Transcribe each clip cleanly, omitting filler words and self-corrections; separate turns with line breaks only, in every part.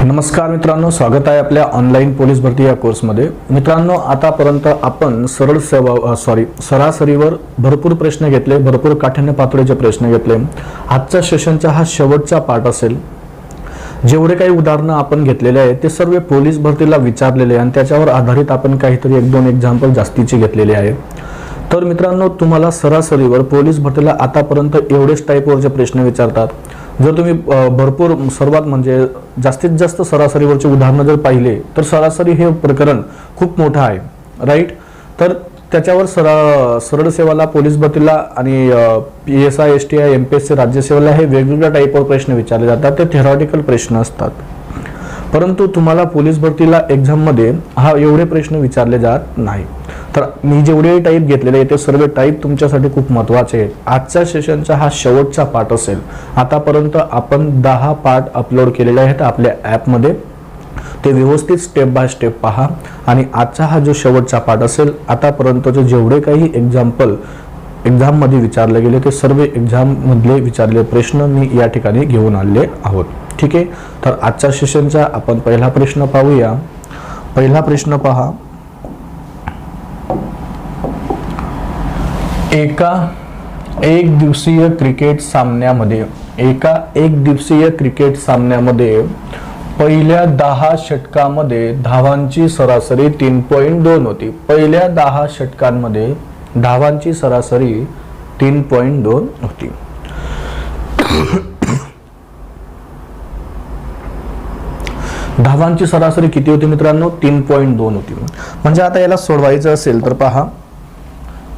नमस्कार मित्रांनो, स्वागत आहे आपल्या ऑनलाईन पोलीस भरती या कोर्समध्ये। मित्रांनो, आतापर्यंत आपण सरासरीवर भरपूर प्रश्न घेतले, भरपूर काठिण्य पातळीचे प्रश्न घेतले। आजच्या सेशनचा हा शेवटचा पार्ट असेल। जेवढे काही उदाहरणं आपण घेतलेले आहेत ते सर्व पोलीस भरतीला विचारलेले आणि त्याच्यावर आधारित आपण काहीतरी एक दोन एक्झाम्पल जास्तीचे घेतलेले आहेत। तर मित्रांनो, तुम्हाला सरासरीवर पोलीस भरतीला आतापर्यंत एवढेच टाईपवरचे प्रश्न विचारतात। जर तुम्ही भरपूर सर्वात म्हणजे जास्तीत जास्त सरासरीवरचे उदाहरणं जर पाहिले तर सरासरी हे प्रकरण खूप मोठं आहे, राईट। तर त्याच्यावर सरळ सेवाला, पोलीस भरतीला आणि PSI, STI, MPSC राज्यसेवेला हे वेगवेगळ्या टाईपवर प्रश्न विचारले जातात। ते थेरॉटिकल प्रश्न असतात, परंतु तुम्हाला पोलीस भरतीला एक्झाममध्ये हा एवढे प्रश्न विचारले जात नाही। तर मी जेवढे टाईप घेतलेले आहेत ते सर्व टाईप तुमच्यासाठी खूप महत्त्वाचे आहेत। आजच्या सेशनचा हा शेवटचा पार्ट असेल। आतापर्यंत आपण 10 पार्ट अपलोड केलेले आहेत आपल्या ॲपमध्ये, ते व्यवस्थित स्टेप बाय स्टेप पहा। आणि आजचा हा जो शेवटचा पार्ट असेल, आतापर्यंतचे जेवढे काही एक्झाममध्ये विचारले गेले ते सर्व एक्झाममधले विचारलेले प्रश्न मी या ठिकाणी घेऊन आले आहोत, ठीक आहे। तर आजच्या सेशनचा आपण पहिला प्रश्न पाहूया। पहिला प्रश्न पहा, एका एक दिवसीय क्रिकेट सामन्यामध्ये पहिल्या 10 षटकांमध्ये धावांची सरासरी 3.2 होती। पहिल्या 10 षटकांमध्ये धावांची सरासरी 3.2 होती। धावांची सरासरी किती होती मित्रांनो? 3.2 होती। म्हणजे आता याला सोडवायचं असेल तर पहा,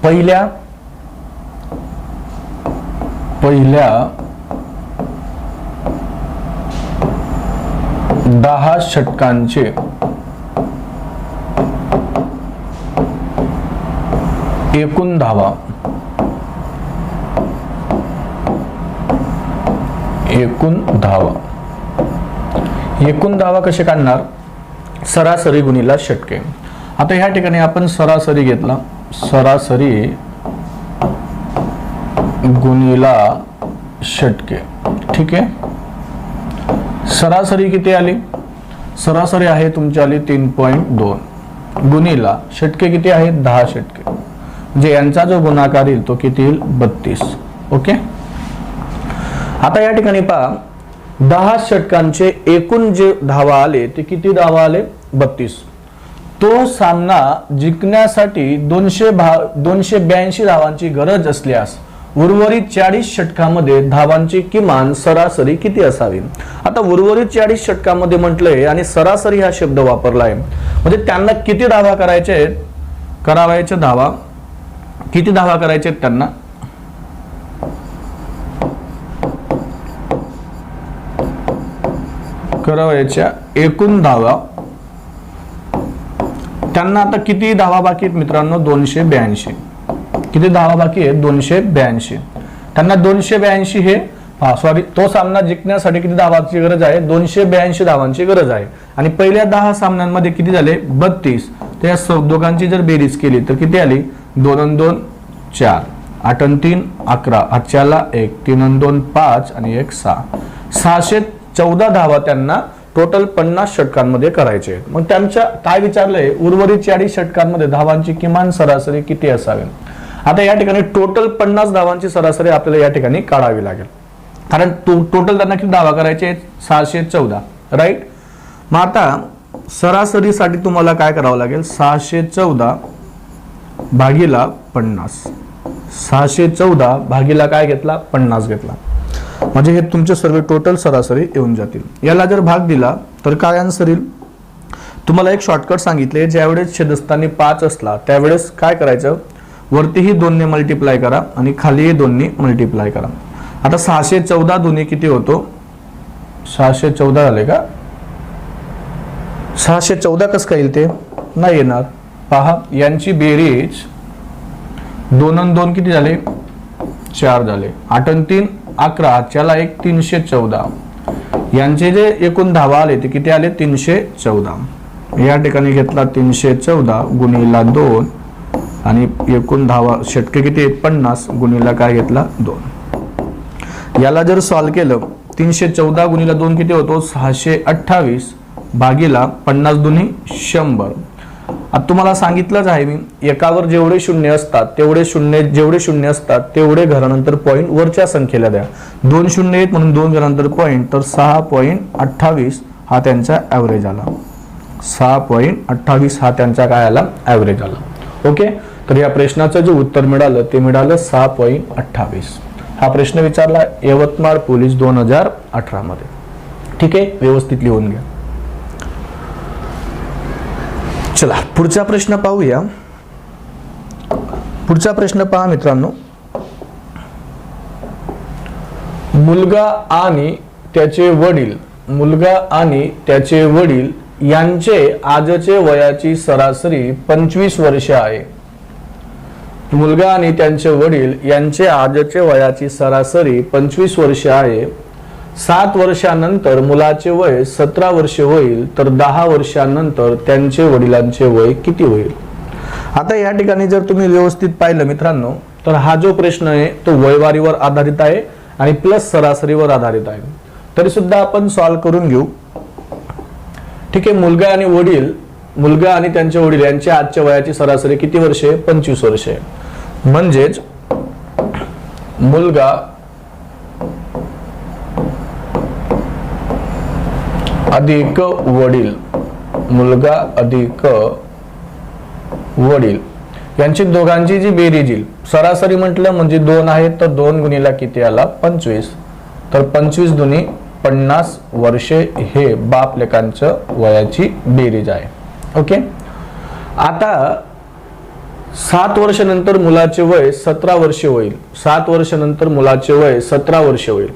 पहिल्या 10 षटकांचे एकूण धावा, एकूण धावा कसे काढणार? सरासरी गुणिला षटके। आता ह्या ठिकाणी आपण सरासरी घेतला, सरासरी गुणिला षटके, ठीक आहे। सरासरी किती आली? सरासरी आहे तुमची आली 3.2 गुणिला षटके किती आहेत? 10 षटके। म्हणजे यांचा जो गुणाकार येईल तो किती येईल? 32, ओके। आता या ठिकाणी पहा, 10 षटकांचे एकूण जे धावा आले ते किती धावा आले? 32। तो सामना जिंकण्यासाठी 282 धावांची गरज असल्यास उर्वरित 40 षटकांमध्ये धावांची किमान सरासरी किती असावी? आता उर्वरित 40 षटकांमध्ये म्हटलंय आणि सरासरी हा शब्द वापरलाय, म्हणजे त्यांना किती धावा करायचे धावा किती धावा करायचे त्यांना? करायच्या एकूण धावा, त्यांना आता किती धावा बाकी आहेत मित्रांनो? 282। किती धावा बाकी आहेत? 282। त्यांना 282 हे तो सामना जिंकण्यासाठी किती धावांची गरज आहे? 282 धावांची गरज आहे। आणि पहिल्या 10 सामन्यांमध्ये किती झाले? 32। त्या दोघांची जर बेरीज केली तर किती आली? 2 आणि 2 4, 8 आणि 3 11, 8ला 1, 3 आणि 2 5 आणि 1 6, 614 धावा त्यांना टोटल 50 षटकांमध्ये करायचे आहेत। मग त्यांच्या काय विचारलंय? उर्वरित 40 षटकांमध्ये धावांची किमान सरासरी किती असावी? आता या ठिकाणी टोटल 50 धावांची सरासरी आपल्याला या ठिकाणी काढावी लागेल, कारण टोटल त्यांना किती धावा करायचे आहेत? 614, राईट। मग आता सरासरीसाठी तुम्हाला काय करावं लागेल? 614 भागीला 50, 614 भागीला काय घेतला? 50 घेतला, म्हणजे हे तुमचे सर्व टोटल सरासरी येऊन जातील। याला जर भाग दिला तर काय आन्सर येईल? तुम्हाला एक शॉर्टकट सांगितले, ज्यावेळेस छेदस्थानी 5 असला त्यावेळेस काय करायचं? वरतीही 2 ने मल्टिप्लाय करा आणि खालीही 2 ने मल्टिप्लाय करा। आता 614 दोन्ही किती होतो? 614 झाले का? 614 कसं काय येईल? ते नाही येणार। पहा, यांची बेरीज 2 आणि 2 किती झाले? 4 झाले, 8 आणि 3 11, 8ला 1 314। यांचे जे एकूण धावा आले ते किती आले? 314। या ठिकाणी घेतला 314 गुणिला 2 आणि एकूण धावा षटके किती आहेत? 50 गुणिला काय घेतला? 2। याला जर सॉल्व केलं 314 गुणिले 2 किती होतो 628 भागीला 50 दुनी 100. आता तुम्हाला सांगितलंच आहे मी, एकावर जेवढे शून्य असतात जेवढे शून्य असतात तेवढे घरानंतर पॉईंट वरच्या संख्येला द्या. 2 शून्य आहेत म्हणून 2 घरानंतर पॉईंट, तर 6.28 हा त्यांचा ॲव्हरेज आला. 6.28 हा त्यांचा काय आला, ॲव्हरेज आला. ओके, तर या प्रश्नाचं जे उत्तर मिळालं ते मिळालं 6.28. हा प्रश्न विचारला यवतमाळ पोलीस 2018 मध्ये. ठीक आहे, व्यवस्थित लिहून घ्या. चला पुढचा प्रश्न पाहूया. पुढचा प्रश्न पहा मित्रांनो. मुलगा आणि त्याचे वडील यांचे आजचे वयाची सरासरी 25 वर्ष आहे. मुलगा आणि त्यांचे वडील यांचे आजचे वयाची सरासरी 25 वर्ष आहे. 7 वर्षानंतर मुलाचे वय 17 वर्ष होईल, तर 10 वर्षानंतर त्यांचे वडिलांचे वय किती होईल. आता या ठिकाणी जर तुम्ही व्यवस्थित पाहिलं मित्रांनो, तर हा जो प्रश्न आहे तो वयवारीवर आधारित आहे आणि प्लस सरासरीवर आधारित आहे. तरी सुद्धा आपण सॉल्व्ह करून घेऊ. ठीक आहे, मुलगा आणि त्यांचे वडील यांच्या आजच्या वयाची सरासरी किती वर्ष आहे, 25 वर्ष आहे. म्हणजेच मुलगा अधिक वडील यांची दोघांची जी बेरीज येईल, सरासरी म्हटलं म्हणजे 2 आहे, तर 2 गुणिला किती आला, 25. तर 25 दुनी 50 वर्षे हे बाप लेकांच्या वयाची बेरीज आहे. ओके, आता 7 वर्षानंतर मुलाचे वय 17 वर्ष होईल. 7 वर्षानंतर मुलाचे वय 17 वर्ष होईल.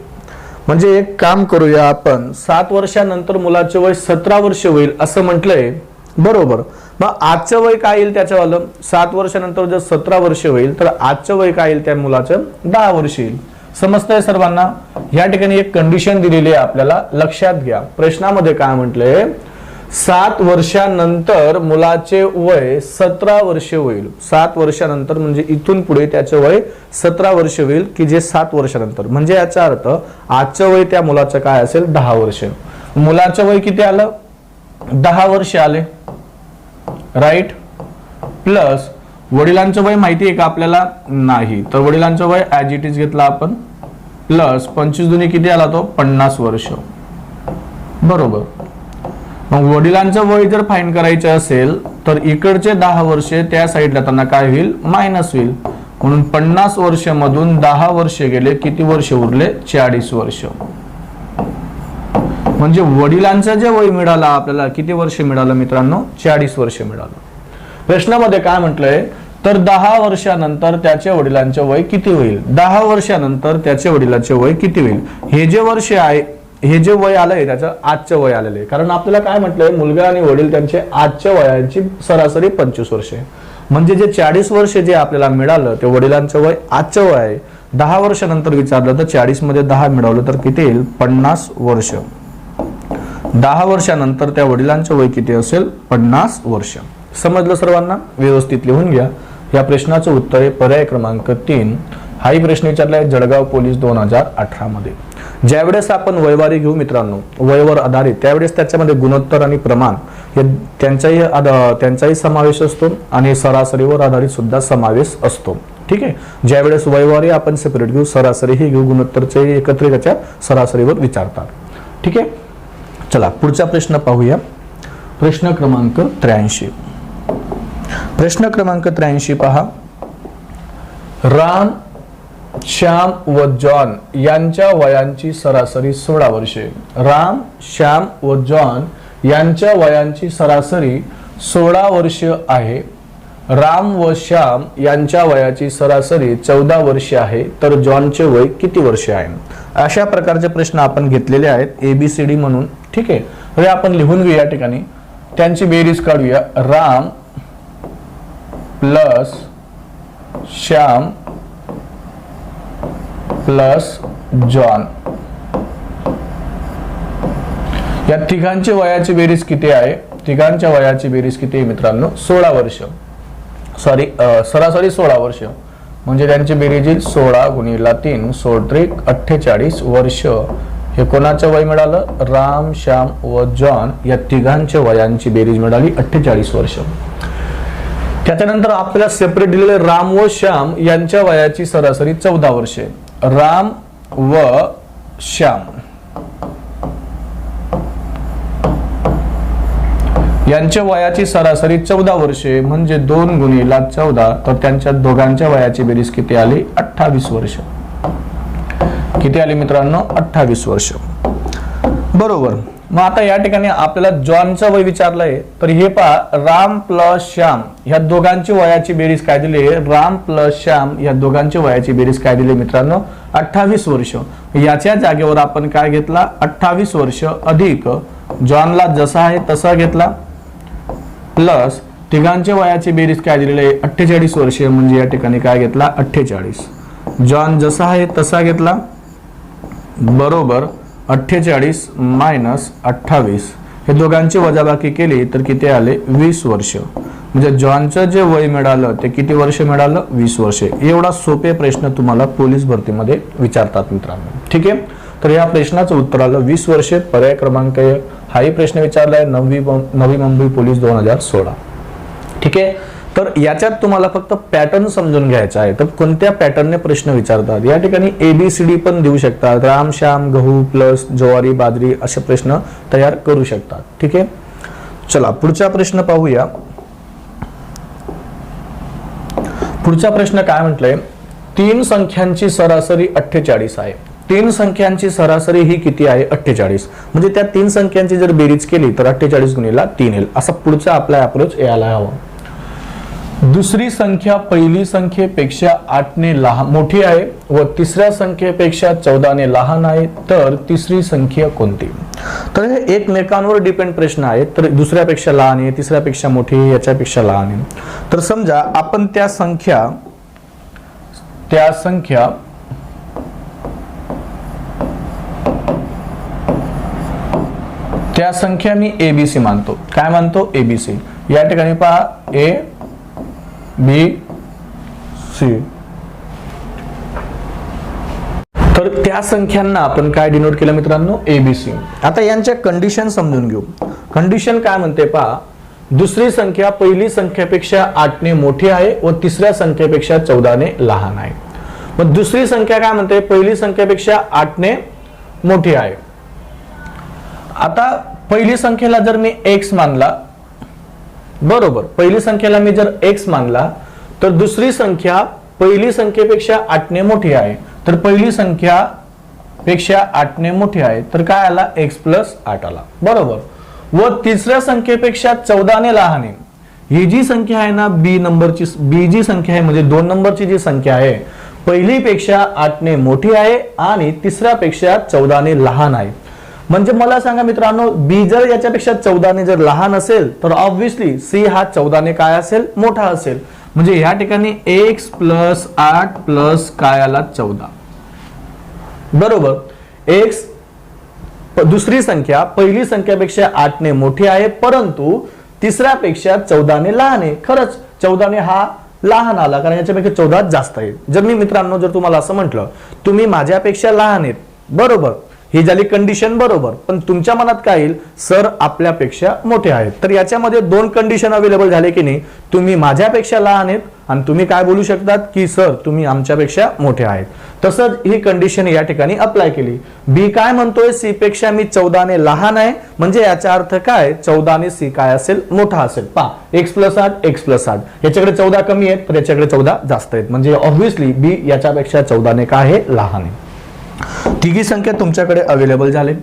म्हणजे एक काम करूया आपण, 7 वर्षानंतर मुलाचे वय 17 वर्ष होईल असं म्हटलंय, बरोबर. मग आजचं वय काय येईल त्याच्यावालं, 7 वर्षानंतर जर 17 वर्ष होईल तर आजचं वय काय येईल त्या मुलाचं, 10 वर्ष येईल. समजतंय सर्वांना. या ठिकाणी एक कंडिशन दिलेली आहे आपल्याला, लक्षात घ्या. प्रश्नामध्ये काय म्हटलंय, 7 वर्षानंतर मुलाचे वय 17 वर्ष होईल. 7 वर्षानंतर म्हणजे इथून पुढे त्याचे वय 17 वर्ष होईल, की जे 7 वर्षानंतर, म्हणजे याचा अर्थ आजचं वय त्या मुलाचं काय असेल, 10 वर्ष. मुलाचं वय किती आलं, 10 वर्ष आले, राईट. प्लस वडिलांचं वय माहिती आहे का आपल्याला, नाही, तर वडिलांचं वय ॲज इट इज घेतला आपण, प्लस 25 दुनी किती आला तो, 50 वर्ष, बरोबर. मग वडिलांचं वय जर फाईंड करायचं असेल तर इकडचे 10 वर्ष त्या साईडला त्यांना काय होईल, मायनस होईल. म्हणून 50 वर्ष मधून 10 वर्ष गेले, किती वर्ष उरले, 40 वर्ष. म्हणजे वडिलांचं जे वय मिळालं आपल्याला, किती वर्ष मिळालं मित्रांनो, 40 वर्ष मिळालं. प्रश्नामध्ये काय म्हटलंय, तर 10 वर्षानंतर त्याच्या वडिलांचे वय किती होईल. 10 वर्षानंतर त्याच्या वडिलांचे वय किती होईल. हे जे वर्ष आहे, हे जे वय आलंय त्याचं आजचं वय आलेलं आहे. कारण आपल्याला काय म्हटलंय, मुलगा आणि वडील त्यांचे आजच्या वयाची सरासरी 25 वर्ष आहे. म्हणजे जे 40 वर्ष जे आपल्याला मिळालं ते वडिलांचं वय आजचं वय आहे. 10 वर्षानंतर विचारलं तर 40 मध्ये 10 मिळवलं तर किती येईल, 50 वर्ष. 10 वर्षानंतर त्या वडिलांचं वय किती असेल, 50 वर्ष. समजलं सर्वांना, व्यवस्थित लिहून घ्या. या प्रश्नाचं उत्तर आहे पर्याय क्रमांक 3. हाही प्रश्न विचारला आहे जळगाव पोलीस 2018 मध्ये. ज्यावेळेस आपण वयवारी घेऊ मित्रांनो, वयवर आधारित, त्यावेळेस त्याच्यामध्ये गुणोत्तर आणि प्रमाण हे त्यांचाही समावेश असतो आणि सरासरीवर आधारित सुद्धा समावेश असतो. ठीक आहे, ज्यावेळेस वयवारी आपण सेपरेट घेऊ, सरासरी ही घेऊ, गुणोत्तरचे एकत्रित त्याच्या सरासरीवर विचारतात. ठीक आहे, चला पुढचा प्रश्न पाहूया. प्रश्न क्रमांक 83. प्रश्न क्रमांक 83 पहा. राम, श्याम व जॉन यांच्या वयांची सरासरी 16 वर्षे. राम, श्याम व जॉन यांच्या वयांची सरासरी 16 वर्ष आहे. राम व श्याम यांच्या वयाची सरासरी 14 वर्ष आहे, तर जॉनचे वय किती वर्ष आहे. अशा प्रकारचे प्रश्न आपण घेतलेले आहेत ABCD म्हणून. ठीक आहे, हे आपण लिहून घेऊ. या ठिकाणी त्यांची बेरीज काढूया. Ram plus Shyam plus John, या तिघांची वयाची बेरीज किती आहे, तिघांच्या वयाची बेरीज किती आहे मित्रांनो, 16 वर्ष. सरासरी 16 वर्ष. म्हणजे त्यांची बेरीज 16 गुणिला 3 16 48 वर्ष हे कोणाचं वय मिळालं? राम, श्याम व जॉन या तिघांच्या वयांची बेरीज मिळाली 48 वर्ष. त्याच्यानंतर आपल्याला सेपरेट दिलेले राम व श्याम यांच्या वयाची सरासरी 14 वर्षे. राम व श्याम यांच्या वयाची सरासरी 14 वर्षे म्हणजे 2 गुणिले 14, तर त्यांच्या दोघांच्या वयाची बेरीज किती आली? 28 वर्ष. किती आली मित्रांनो? 28 वर्ष. बरोबर. मग आता या ठिकाणी आपल्याला जॉनचं वय विचारलंय, तर हे पहा, राम प्लस श्याम ह्या दोघांची वयाची बेरीज काय दिली? राम प्लस श्याम या दोघांची वयाची बेरीज काय दिली मित्रांनो? 28 वर्ष. याच्या जागेवर आपण काय घेतला? 28 वर्ष अधिक जॉनला जसा आहे तसा घेतला प्लस तिघांच्या वयाची बेरीज काय दिलेली आहे? 48 वर्ष, म्हणजे या ठिकाणी काय घेतला? 48. जॉन जसा आहे तसा घेतला बरोबर 48 मायनस 28, हे दोघांची वजाबाकी केली तर किती आले? 20 वर्ष. म्हणजे जॉनचं जे वय मिळालं ते किती वर्ष मिळालं? 20 वर्षे. एवढा सोपे प्रश्न तुम्हाला पोलीस भरतीमध्ये विचारतात मित्रांनो. ठीक आहे, तर या प्रश्नाचं उत्तर आलं 20 वर्षे. पर्याय क्रमांक 1 हाही प्रश्न विचारलाय नवी मुंबई पोलीस 2016. ठीक आहे, तर याच्यात तुम्हाला फक्त पॅटर्न समजून घ्यायचा आहे. तर कोणत्या पॅटर्नने प्रश्न विचारतात? या ठिकाणी ABCD पण देऊ शकतात. राम, श्याम, गहू प्लस ज्वारी, बाजरी असे प्रश्न तयार करू शकतात. ठीक आहे, चला पुढचा प्रश्न पाहूया. पुढचा प्रश्न काय म्हटलंय? 3 संख्यांची सरासरी 48 आहे. 3 संख्यांची सरासरी ही किती आहे? 48. म्हणजे त्या 3 संख्यांची जर बेरीज केली तर 48 गुणिले 3 येईल. असा पुढचा आपला अप्रोच यायला हवा. दुसरी संख्या पहिली संख्येपेक्षा 8 ने मोठी आहे व तिसऱ्या संख्येपेक्षा 14 ने लहान आहे, तर तिसरी संख्या कोणती? तर हे एकमेकांवर डिपेंड प्रश्न आहे. तर दुसऱ्यापेक्षा लहान आहे, तिसऱ्यापेक्षा मोठी आहे, याच्यापेक्षा लहान आहे. तर समजा आपण त्या संख्या मी ABC मानतो. काय मानतो? ABC. या ठिकाणी पहा ABC. तर त्या संख्यांना आपण काय डिनोट केलं मित्रांनो? ABC. आता यांच्या कंडिशन समजून घेऊ. कंडिशन काय म्हणते पहा, दुसरी संख्या पहिली संख्येपेक्षा 8 ने मोठी आहे व तिसऱ्या संख्येपेक्षा 14 ने लहान आहे. मग दुसरी संख्या काय म्हणते? पहिली संख्येपेक्षा 8 ने मोठी आहे. आता पहिली संख्येला जर मी x मानला बरोबर, पहिली संख्येला मी जर x मानला तर दुसरी संख्या पहिली संख्येपेक्षा 8 ने मोठी आहे. तर पहिली संख्या पेक्षा 8 ने मोठी आहे, तर काय आला? x प्लस 8 आला बरोबर. व तिसऱ्या संख्येपेक्षा 14 ने लहान आहे. ही जी संख्या आहे ना बी जी संख्या आहे म्हणजे 2 नंबरची जी संख्या आहे पहिली पेक्षा 8 ने मोठी आहे आणि तिसऱ्यापेक्षा 14 ने लहान आहे. म्हणजे मला सांगा मित्रांनो, बी जर याच्यापेक्षा 14 ने जर लहान असेल तर ऑब्व्हियसली सी हा 14 ने काय असेल? मोठा असेल. म्हणजे या ठिकाणी x प्लस 8 प्लस काय आला? 14 बरोबर. x दुसरी संख्या पहिली संख्यापेक्षा 8 ने मोठी आहे परंतु तिसऱ्यापेक्षा 14 ने लहान आहे. खरंच 14 ने हा लहान आला कारण याच्यापेक्षा 14 जास्त आहे. जर मी मित्रांनो जर तुम्हाला असं म्हटलं तुम्ही माझ्यापेक्षा लहान आहेत बरोबर, ही झाली कंडिशन बरोबर, पण तुमच्या मनात काय येईल? सर आपल्यापेक्षा मोठे आहेत. तर याच्यामध्ये 2 कंडिशन अवेलेबल झाले की नाही? तुम्ही माझ्यापेक्षा लहान आहेत आणि तुम्ही काय बोलू शकतात की सर तुम्ही आमच्यापेक्षा मोठे आहेत. तसंच ही कंडिशन या ठिकाणी अप्लाय केली. बी काय म्हणतोय? सी पेक्षा मी 14 ने लहान आहे, म्हणजे याचा अर्थ काय? 14 ने सी काय असेल? मोठा असेल. पहा x प्लस 8 x प्लस 8 याच्याकडे 14 कमी आहेत तर याच्याकडे 14 जास्त आहेत, म्हणजे ऑब्व्हियसली बी याच्यापेक्षा 14 ने काय आहे? लहान आहे. तिघी संख्या तुमच्याकडे अवेलेबल झाले.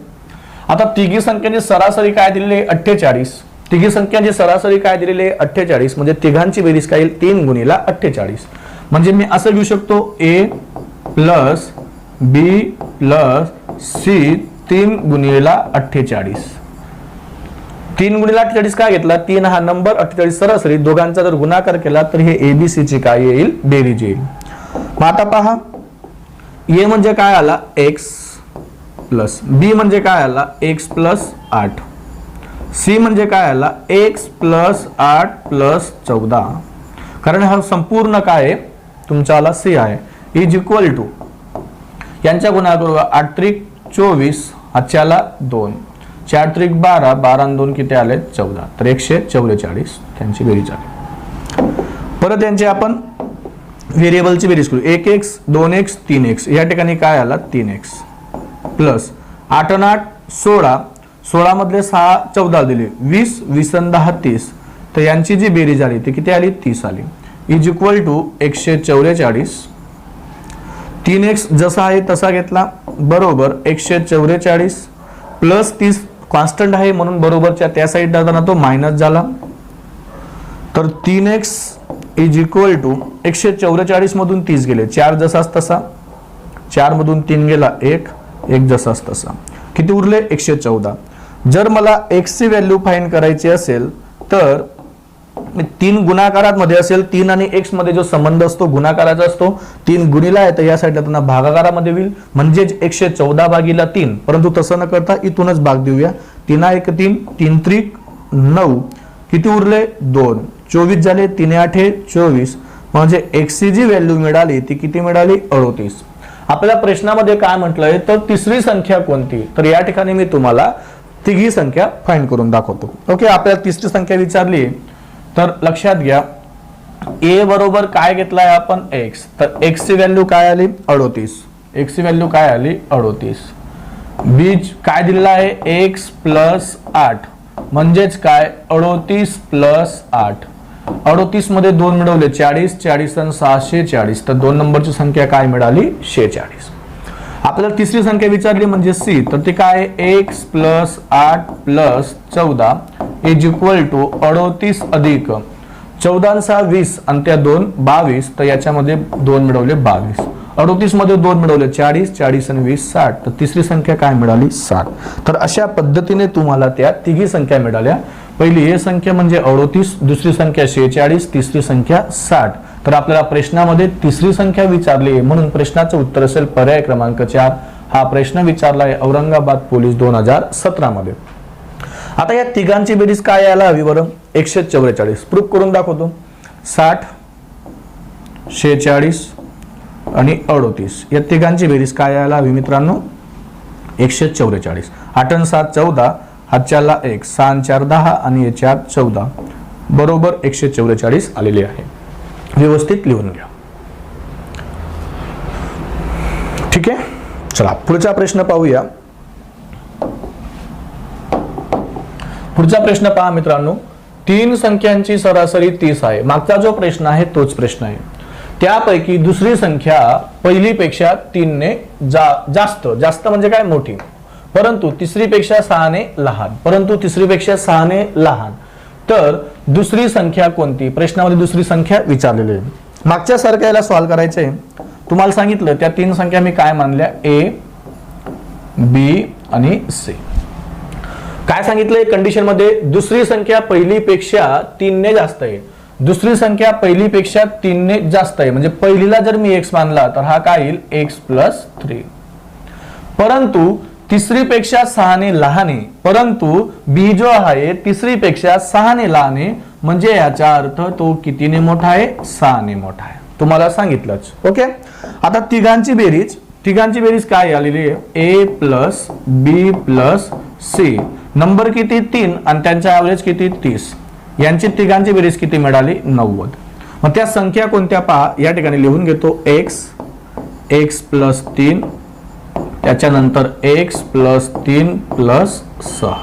आता तिघी संख्येची सरासरी काय दिलेली आहे? 48. तिघी संख्यांची सरासरी काय दिलेली आहे? 48. म्हणजे तिघांची बेरीज काय येईल? 3 गुणिले 48. म्हणजे मी असं घेऊ शकतो a plus b plus c 3 गुणिले 48. 3 गुणिले 48 काय घेतला? 3 हा नंबर, 48 सरासरी. दोघांचा जर गुणाकार केला तर हे ABC ची काय येईल? बेरीज येईल. मग आता पहा, ए म्हणजे काय आला? x प्लस बी म्हणजे काय आला? x plus 8. सी म्हणजे काय आला? x plus 8 plus 14. कारण हा संपूर्ण काय आहे? तुमचा आला सी आहे. इज इक्वल टू यांच्या गुणाकार 8 त्रिक 24 आजच्याला 2, 4 त्रिक 12, 12 आणि 2 किती आले 14, तर 144 त्यांची बेरीज आली. परत यांची आपण व्हेरिएबलची बेरीज करू. 1x 2x 3x या ठिकाणी काय आला 3x प्लस 8 आणि 8 16, 16 मधले 6 14 दिले 20, 20 आणि 10 30, तर यांची जी बेरीज आली ती किती आली 30 आली. Is equal to 144. 3x जसा आहे तसा घेतला बरोबर 144 प्लस 30 कॉन्स्टंट आहे म्हणून बरोबरच्या त्या साईड जाताना तो मायनस झाला, तर 3x इज इक्वल टू 144 मधून 30 गेले 4 जसाच तसा, 4 मधून 3 गेला 1 जसाच तसा, किती उरले 114. जर मला x ची व्हॅल्यू फाइंड करायची असेल तर 3 गुणाकारात मध्ये असेल, 3 आणि x मध्ये जो संबंध असतो गुणाकाराचा असतो, 3 गुणिला आहे तर या साईडला त्यांना भागाकारामध्ये होईल म्हणजे 114 भागिला 3, परंतु तसं न करता इथूनच भाग देऊया. 3 1 3, 3 त्रिक 9, किती उरले 2, 24 झाले, 3 8 24, म्हणजे x ची जी व्हॅल्यू मिळाली ती किती मिळाली 38. आपल्या प्रश्नामध्ये काय म्हटलंय तर तिसरी संख्या कोणती, तर या ठिकाणी मी तुम्हाला तिघी संख्या फाइंड करून दाखवतो. ओके, आपल्याला तिसरी संख्या विचारली तर लक्षात घ्या a बरोबर काय घेतलाय आपण x, तर x ची व्हॅल्यू काय आली 38, x ची व्हॅल्यू काय आली 38. b काय दिलेला आहे x प्लस 8 म्हणजेच काय 38 प्लस 8, 38 मध्ये 2 मिळवले 40, 40 आणि 640, तर 2 नंबरची संख्या काय मिळाली 46. आपल्याला तिसरी संख्या विचारली म्हणजे c, तर ती काय x plus 8 plus 14 is equal to 38 अधिक 14 6 20 आणि त्या 2 22, तर याच्यामध्ये 2 मिळवले 22, 38 मध्ये 2 मिळवले 40, 40 आणि 20 60, तर तिसरी संख्या काय मिळाली 60. तर अशा पद्धतीने तुम्हाला त्या तिघी संख्या मिळाल्या. पहिली हे संख्या म्हणजे 38, दुसरी संख्या 46, तिसरी संख्या 60. तर आपल्याला प्रश्नामध्ये तिसरी संख्या विचारली म्हणून प्रश्नाचं उत्तर असेल पर्याय क्रमांक 4. हा प्रश्न विचारला आहे औरंगाबाद पोलीस 2017 मध्ये. आता या तिघांची बेरीज काय यायला हवी बरं 144. प्रूफ करून दाखवतो. 60, 46 आणि 38 या तिघांची बेरीज काय यायला हवी मित्रांनो 144. 8 आणि 7 14, हातच्याला 1, 6 आणि 4 10 आणि 4 14 बरोबर 144 आलेली आहे. व्यवस्थित लिहून घ्या. ठीक आहे, चला पुढचा प्रश्न पाहूया. पुढचा प्रश्न पहा मित्रांनो, 3 संख्यांची सरासरी 30 आहे. मागचा जो प्रश्न आहे तोच प्रश्न आहे. त्यापैकी दुसरी संख्या पहिलीपेक्षा 3 ने जास्त, जास्त म्हणजे काय मोठी, परंतु तिसरीपेक्षा 6 ने लहान, परंतु तिसरीपेक्षा 6 ने लहान, तर दुसरी संख्या कोणती. प्रश्नामध्ये दुसरी संख्या विचारलेली आहे. मागच्या सारख्या याला सॉल्व्ह करायचंय. तुम्हाला सांगितलं त्या 3 संख्या मी काय मानल्या a b आणि c. काय सांगितलंय कंडिशन मध्ये दुसरी संख्या पहिलीपेक्षा 3 ने जास्त आहे, दुसरी संख्या पहिलीपेक्षा 3 ने जास्त आहे, म्हणजे पहिलीला जर मी x मानला तर हा काय येईल x प्लस 3, परंतु तिसरीपेक्षा 6 ने लहान आहे, परंतु b जो आहे तिसरीपेक्षा 6 ने लहान आहे, म्हणजे याचा अर्थ तो कितीने मोठा आहे 6 ने मोठा आहे. तुम्हाला सांगितलंच. ओके, आता तिघांची बेरीज काय आलेली आहे a plus b plus c, number किती 3 आणि त्यांचा ऍव्हरेज किती 30, यांची तिघांची बेरीज किती मिळाली 90. मग त्या संख्या कोणत्या पहा, या ठिकाणी लिहून घेतो x प्लस 3, त्याच्यानंतर x प्लस 3 प्लस 6,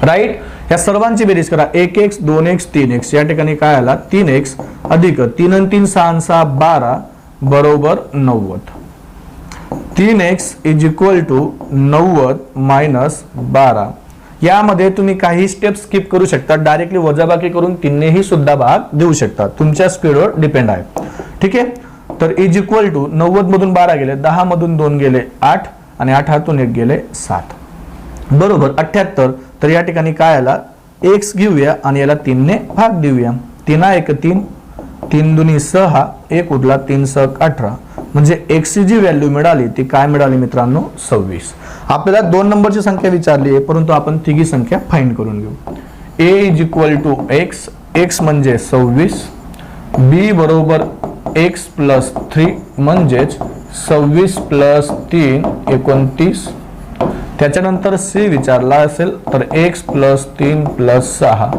राईट. या सर्वांची बेरीज करा. 1x 2x 3x या ठिकाणी काय आला 3x अधिक 3 आणि 3 6 आणि 6 12 बरोबर 90. 3x is equal to 90 minus 12. यामध्ये तुम्ही काही स्टेप स्किप करू शकता, डायरेक्टली वजाबाकी करून 3नेही सुद्धा भाग देऊ शकता, तुमच्या स्पीडवर डिपेंड आहे. ठीक आहे, तर इज इक्वल टू 90 मधून 12 गेले, 10 मधून 2 गेले 8 आणि 8 हातून 1 गेले 7 बरोबर 78. तर या ठिकाणी काय आला x घेऊया आणि याला 3 ने भाग देऊया. 3 1 3, 3 दुनी 6, 1 उरला 3 6 18, म्हणजे x ची जी व्हॅल्यू मिळाली ती काय मिळाली मित्रांनो 26. आपल्याला 2 नंबरची संख्या विचारली आहे, परंतु आपण तिघी संख्या फाइंड करून घेऊ. a is equal to x म्हणजे 26, b बरोबर x प्लस 3 म्हणजेच 26 प्लस 3 29, त्याच्यानंतर सी विचारला असेल तर x + 3 + 6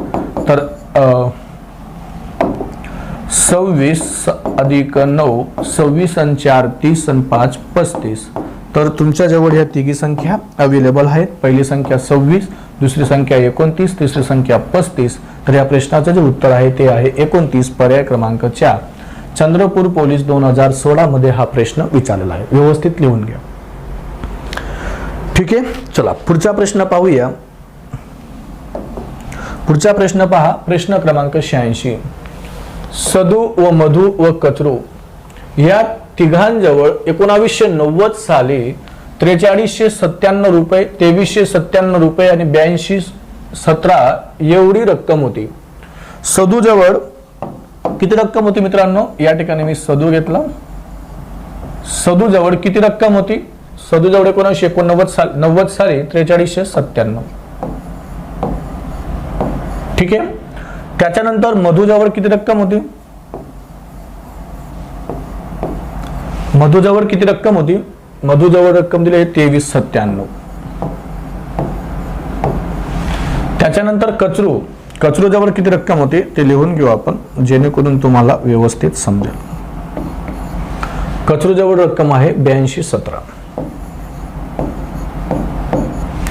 तर 26 + 9 26 आणि 4 30 आणि 5 35. तर तुमच्या जवळ ह्या तिघी संख्या अवेलेबल आहेत. पहिली संख्या 26, दुसरी संख्या 29, तिसरी संख्या 35. तर या प्रश्नाचं जे उत्तर आहे ते आहे 29, पर्याय क्रमांक 4. चंद्रपूर पोलीस 2016 मध्ये हा प्रश्न विचारलेला आहे. व्यवस्थित लिहून घ्या. ठीक आहे, चला पुढचा प्रश्न पाहूया. पुढचा प्रश्न पहा, प्रश्न क्रमांक 86. सदू व मधु व कचरू या तिघांजवळ 1990 साली 4397 रुपये, 2397 रुपये आणि 8217 एवढी रक्कम होती. सदू जवळ किती रक्कम होती मित्रांनो? या ठिकाणी मी सदू घेतला. सदू जवळ किती रक्कम होती? सदू जवळ 1990 साली 4397. ठीक आहे. त्याच्यानंतर मधू जवळ किती रक्कम होती? मधू जवळ किती रक्कम होती? मधू जवळ रक्कम दिली 2397. त्याच्यानंतर कचरू, कचरू जवळ किती रक्कम होती ते लिहून घेऊ आपण, जेणेकरून तुम्हाला व्यवस्थित समजेल. कचरू जवळ रक्कम आहे 8217.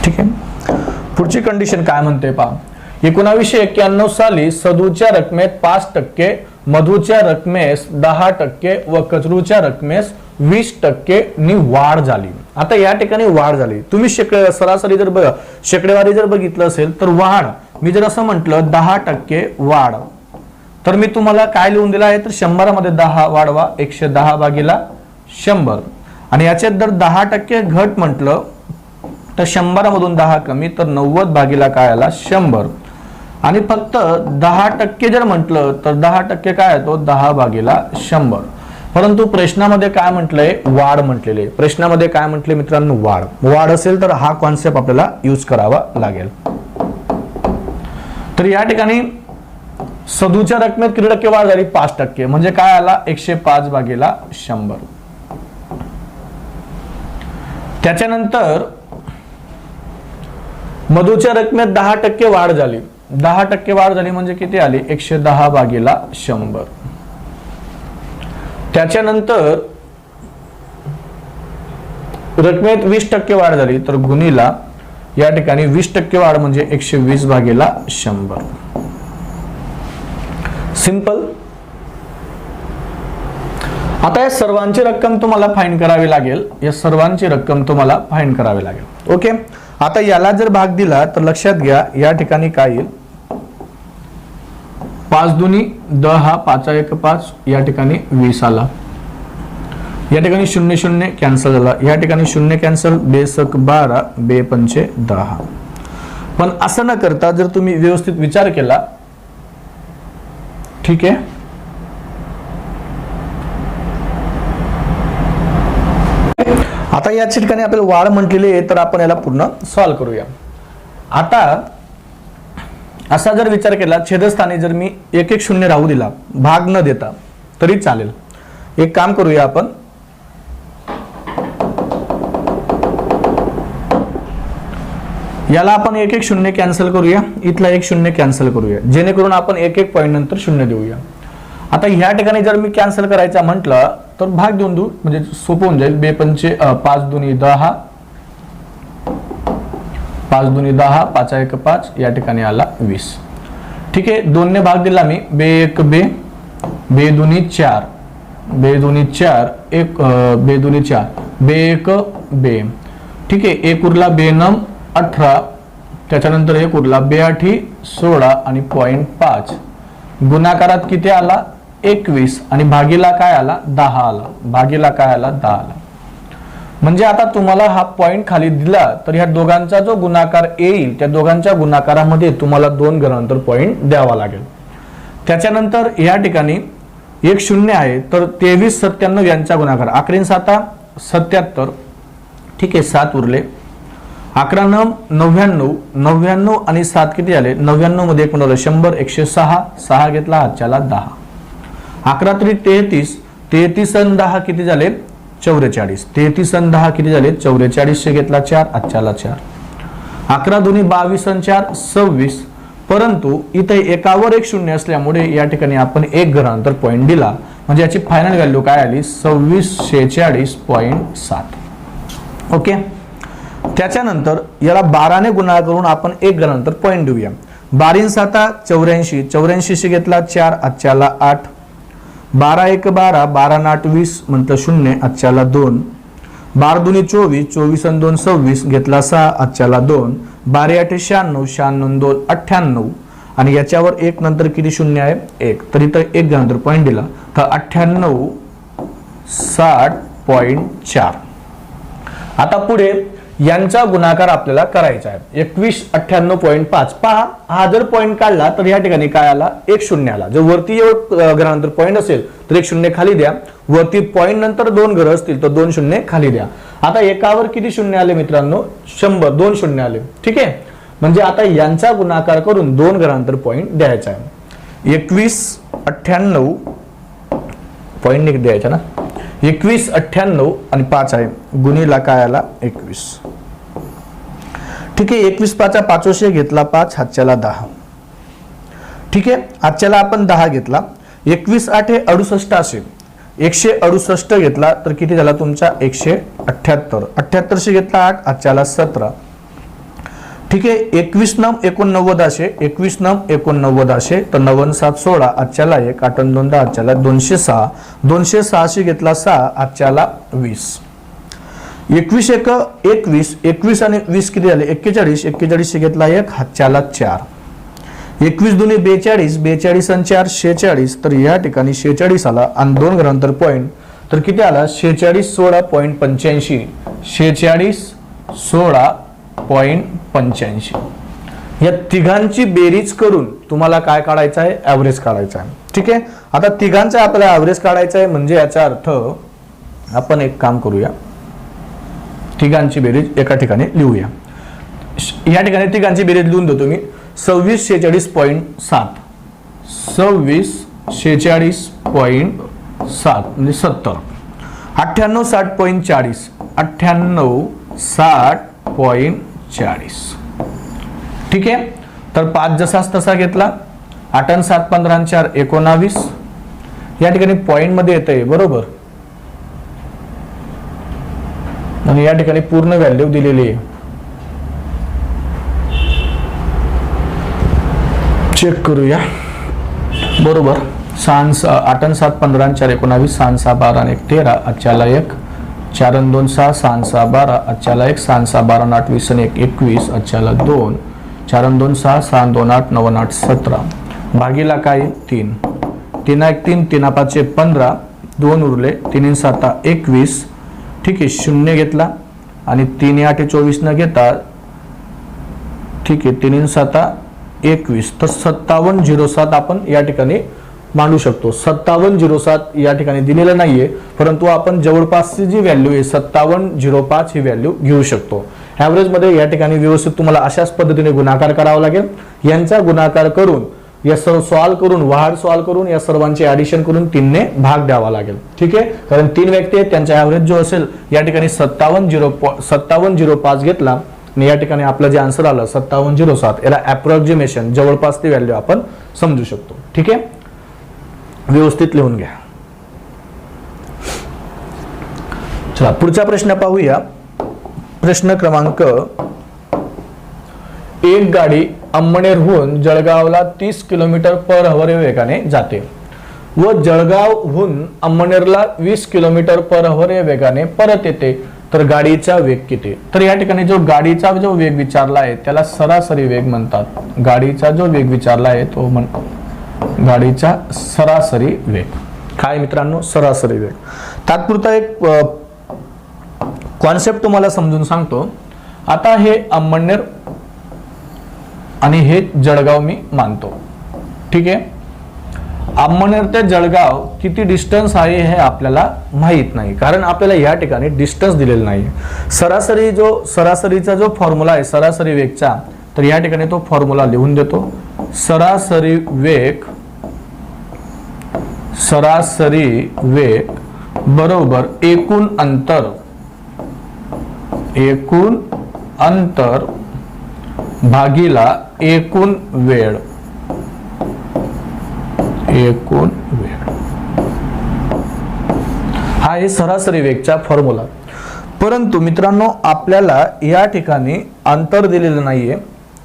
ठीक आहे. पुढची कंडिशन काय म्हणते पहा. 1991 साली सदूच्या रकमेत 5%, मधूच्या रकमेस 10% व कचरूच्या रकमेस 20% नी वाढ झाली. आता या ठिकाणी वाढ झाली. तुम्ही सरासरी जर बघा, शेकडेवारी जर बघितलं असेल तर वाढ, मी जर असं म्हटलं 10% वाढ, तर मी तुम्हाला काय लिहून दिलं आहे तर 100 मध्ये 10 वाढवा 110/100. आणि याच्यात जर 10% घट म्हटलं तर 100 मधून 10 कमी तर 90 काय आला 100. आणि फक्त 10% जर म्हटलं तर 10% काय येतो 10/100. परंतु प्रश्नामध्ये काय म्हटलंय? वाढ म्हटलेले. प्रश्नामध्ये काय म्हटले मित्रांनो? वाढ. वाढ असेल तर हा कॉन्सेप्ट आपल्याला यूज करावा लागेल. तर या ठिकाणी सदूच्या रकमेत किती टक्के वाढ झाली? 5%. म्हणजे काय आला 105/100. त्याच्यानंतर मधूच्या रकमेत 10% वाढ झाली. 10% वाढ झाली म्हणजे किती आली? 110/100. त्याच्यानंतर रकमेत 20% वाढ झाली तर गुणीला या ठिकाणी 20% वाढ म्हणजे 120/100. सिंपल. आता या सर्वांची रक्कम तुम्हाला फाइंड करावी लागेल. या सर्वांची रक्कम तुम्हाला फाइंड करावी लागेल. ओके. आता याला जर भाग दिला तर लक्षात घ्या या ठिकाणी काय येईल? 5 दुनी 10, 5 1 5, या ठिकाणी 20 आला. या ठिकाणी 0 0 कॅन्सल झाला. या ठिकाणी 0 कॅन्सल, 2 1 12, 2 5 10. पण असं न करता जर तुम्ही व्यवस्थित विचार केला, ठीक आहे, आता या ठिकाणी आपल्याला वाढ म्हटलेली आहे तर आपण याला पूर्ण सॉल्व्ह करूया. आता असा जर विचार केला, छेदस्थानी जर मी 1 1 0 राहू दिला भाग न देता तरी चालेल. एक काम करूया आपण, याला आपण 1 1 0 कॅन्सल करूया, इथला 1 0 कॅन्सल करूया, जेणेकरून आपण 1 1 पॉईंट नंतर 0 देऊया. आता ह्या ठिकाणी जर मी कॅन्सल करायचा म्हटलं तर भाग देऊन देऊ म्हणजे सोपं होऊन जाईल. 2 5 5 दुनी 10, 5 दुनी 10, 5 1 5, या ठिकाणी आला 20. ठीक आहे. 2 ने भाग दिला मी, 2 1 2, 2 दुनी 4, 2 दुनी 4, 2 दुनी 4, 2 1 2. ठीक आहे. 1 उरला 2 9 18, त्याच्यानंतर 1 उरला 2 8 16 आणि 0.5. गुणाकारात किती आला 21 आणि भागीला काय आला 10 आला. भागीला काय आला 10 आला. म्हणजे आता तुम्हाला हा पॉइंट खाली दिला तर ह्या दोघांचा जो गुणाकार येईल त्या दोघांच्या गुणाकारामध्ये तुम्हाला 2 घरांतर पॉइंट द्यावा लागेल. त्याच्यानंतर या ठिकाणी 1 0 आहे तर 23 97 यांचा गुणाकार 11 7 77. ठीक आहे. 7 उरले. 11 9 99, 99 आणि 7 किती आले 99 मध्ये 1 मिळालं 100, 106, 6 घेतला हातच्याला 10. 11 3 33, 33 आणि 10 किती झाले 44. 33 आणि 10 किती झाले 44 घेतला 4 आजच्याला 4. 11 दुनी 22 आणि 4 26. परंतु इथे एकावर एक शून्य असल्यामुळे या ठिकाणी आपण एक घरांतर पॉईंट दिला, म्हणजे याची फायनल व्हॅल्यू काय आली 2646.7. ओके. त्याच्यानंतर याला 12 ने गुणाकार करून आपण एक घरांतर पॉईंट देऊया. 12 7 84. 84 घेतला 4 आजच्याला 8. 12 1 12. 12 8 20 म्हटलं 0 आजच्याला 2. 12 दुनी 24. 24 आणि 2 26 घेतला 6 आजच्याला 2. 12 8 96. 96 2 98. आणि याच्यावर एक नंतर किती शून्य आहे 1, तर इथं एक घरांतर पॉईंट दिला तर 98 60.4. आता पुढे यांचा गुणाकार आपल्याला करायचा आहे 21 98.5. पहा हा जर पॉईंट काढला तर या ठिकाणी काय आला एक शून्य आला. जर वरती घरांतर पॉईंट असेल तर एक शून्य खाली द्या, वरती पॉईंट नंतर 2 घर असतील तर 2 शून्य खाली द्या. आता एकावर किती शून्य आले मित्रांनो 100, 2 शून्य आले. ठीक आहे, म्हणजे आता यांचा गुणाकार करून 2 घरांतर पॉईंट द्यायचा आहे. 21 98 पॉईंट द्यायचा ना 21 98 आणि 5 आहे गुणीला काय आला 21. ठीक आहे, 21 5 500 घेतला 5 हातच्याला 10. ठीक आहे, आजच्याला आपण 10 घेतला. 21 8 हे 68 असेल, 168 घेतला तर किती झाला तुमचा 178. 78 घेतला 8 आजच्याला 17. ठीक आहे, 21 9 89 असे, 21 9 89 असे तर 9 7 16 आजच्याला 1 8 2 10 आजच्याला 206. 206 घेतला 6 आजच्याला 20. 21 1 21. 21 आणि 20 किती झाले 41. 41 घेतला 1 हातच्याला 4. 21 दुनी 42. 42 आणि 4 46 तर या ठिकाणी 46 आला आणि 2 घरांतर पॉईंट तर किती आला 46 16.85. 46 16.85. या तिघांची बेरीज करून तुम्हाला काय काढायचं आहे ॲव्हरेज काढायचा आहे. ठीक आहे, आता तिघांचा आपल्याला ॲव्हरेज काढायचा आहे म्हणजे याचा अर्थ आपण एक काम करूया, तिघांची बेरीज एका ठिकाणी लिहूया. या ठिकाणी तिघांची बेरीज लिहून देतो मी 26 46.7. 26 46.7 म्हणजे 70. 98 60.40. 98 60.40. ठीक आहे, तर 5 जसाच तसा घेतला. 8 आणि 7 15 आणि 4 19. या ठिकाणी पॉइंट मध्ये येत आहे बरोबर, आणि या ठिकाणी पूर्ण व्हॅल्यू दिलेली आहे. चेक करूया बरोबर. 8 आणि 7 15 आणि 4 19. 6 6 12 आणि 1 13 आजच्याला 1. 4 आणि 2 6 6 6 12 आजच्याला 1. 6 6 12 आणि 8 20 आणि 1 21 आजच्याला 2. 4 आणि 2 6 6 आणि 2 8 9 आणि 8 17 भागीला काय 3. 3 1 3 3 5 15 2 उरले. 3 7 21. ठीक आहे, 0 घेतला आणि 3 8 24 न घेता ठीक आहे 3 7 21 तर 5707 आपण या ठिकाणी मांडू शकतो. 5707 या ठिकाणी दिलेलं नाहीये, परंतु आपण जवळपासची जी व्हॅल्यू आहे 5705 ही व्हॅल्यू घेऊ शकतो. ॲव्हरेज मध्ये या ठिकाणी व्यवस्थित तुम्हाला अशाच पद्धतीने गुणाकार करावा लागेल. यांचा गुणाकार करून या सर्व सॉल्व करून वाढ सॉल्व करून या सर्वांचे ॲडिशन करून 3 ने भाग द्यावा लागेल. ठीक आहे, कारण 3 व्यक्ती आहेत त्यांचा ॲव्हरेज जो असेल या ठिकाणी 5705 घेतला आणि या ठिकाणी आपलं जे आन्सर आलं 5707 याला अप्रॉक्सिमेशन जवळपास ती व्हॅल्यू आपण समजू शकतो. ठीक आहे, व्यवस्थित लिहून घ्या. चला पुढचा प्रश्न पाहूया. प्रश्न क्रमांक 1 गाडी अंमळनेरहून जळगावला 30 किलोमीटर पर आवर वेगाने जाते व जळगावहून अंमळनेरला 20 किलोमीटर पर आवर वेगाने परत येते, तर गाडीचा वेग किती? तर या ठिकाणी जो गाडीचा जो वेग विचारला आहे त्याला सरासरी वेग म्हणतात. गाडीचा जो वेग विचारला आहे तो गाडीचा सरासरी वेग. काय मित्रांनो सरासरी वेग. तात्पुरता एक कॉन्सेप्ट तुम्हाला समजून सांगतो. आता हे अंमळनेर आणि हे जळगाव मी मानतो. ठीक आहे, अंमळनेर ते जळगाव किती डिस्टन्स आहे हे आपल्याला माहित नाही, कारण आपल्याला या ठिकाणी डिस्टन्स दिलेला नाही. सरासरीचा जो फॉर्म्युला आहे सरासरी वेगचा, तर या ठिकाणी तो फॉर्म्युला लिहून देतो. सरासरी वेग बरोबर एकूण अंतर भागीला एकूण वेळ हा आहे सरासरी वेगचा फॉर्म्युला. परंतु मित्रांनो आपल्याला या ठिकाणी अंतर दिलेलं नाहीये.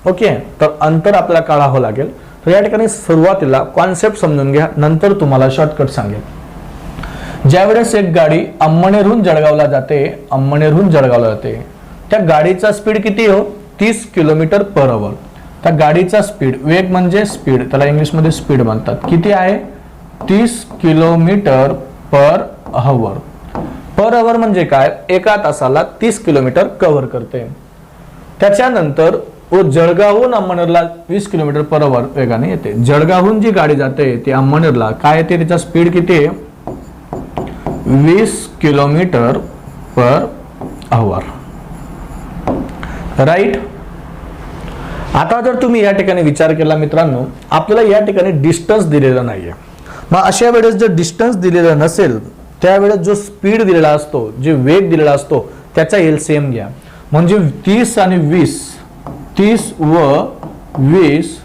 ओके, तर अंतर आपल्याला काढावं लागेल. तर या ठिकाणी सुरुवातीला कॉन्सेप्ट समजून घ्या, नंतर तुम्हाला शॉर्टकट सांगेल. ज्यावेळेस एक गाडी अंमळनेरहून जळगावला जाते, त्या गाडीचा स्पीड किती हो? 30 किलोमीटर पर आवर. त्या गाडीचा स्पीड, वेग म्हणजे स्पीड, त्याला इंग्लिशमध्ये स्पीड म्हणतात, किती आहे? 30 kilometre per hour. Per hour म्हणजे काय? एका तासाला 30 किलोमीटर कव्हर करते. त्याच्यानंतर जळगावहून अंमळनेरला 20 किलोमीटर पर आवर वेगाने येते. जळगावहून जी गाडी जाते ती अंमळनेरला काय येते? त्याचा स्पीड किती आहे? 20 किलोमीटर पर आवर. राईट. आता जर तुम्ही या ठिकाणी विचार केला मित्रांनो, आपल्याला या ठिकाणी डिस्टन्स दिलेला नाहीये. मग अशा वेळेस जर डिस्टन्स दिलेला नसेल, त्यावेळेस जो स्पीड दिलेला असतो, जे वेग दिलेला असतो, त्याचा एलसीएम घ्या. म्हणजे 30 आणि 20, 30 व 20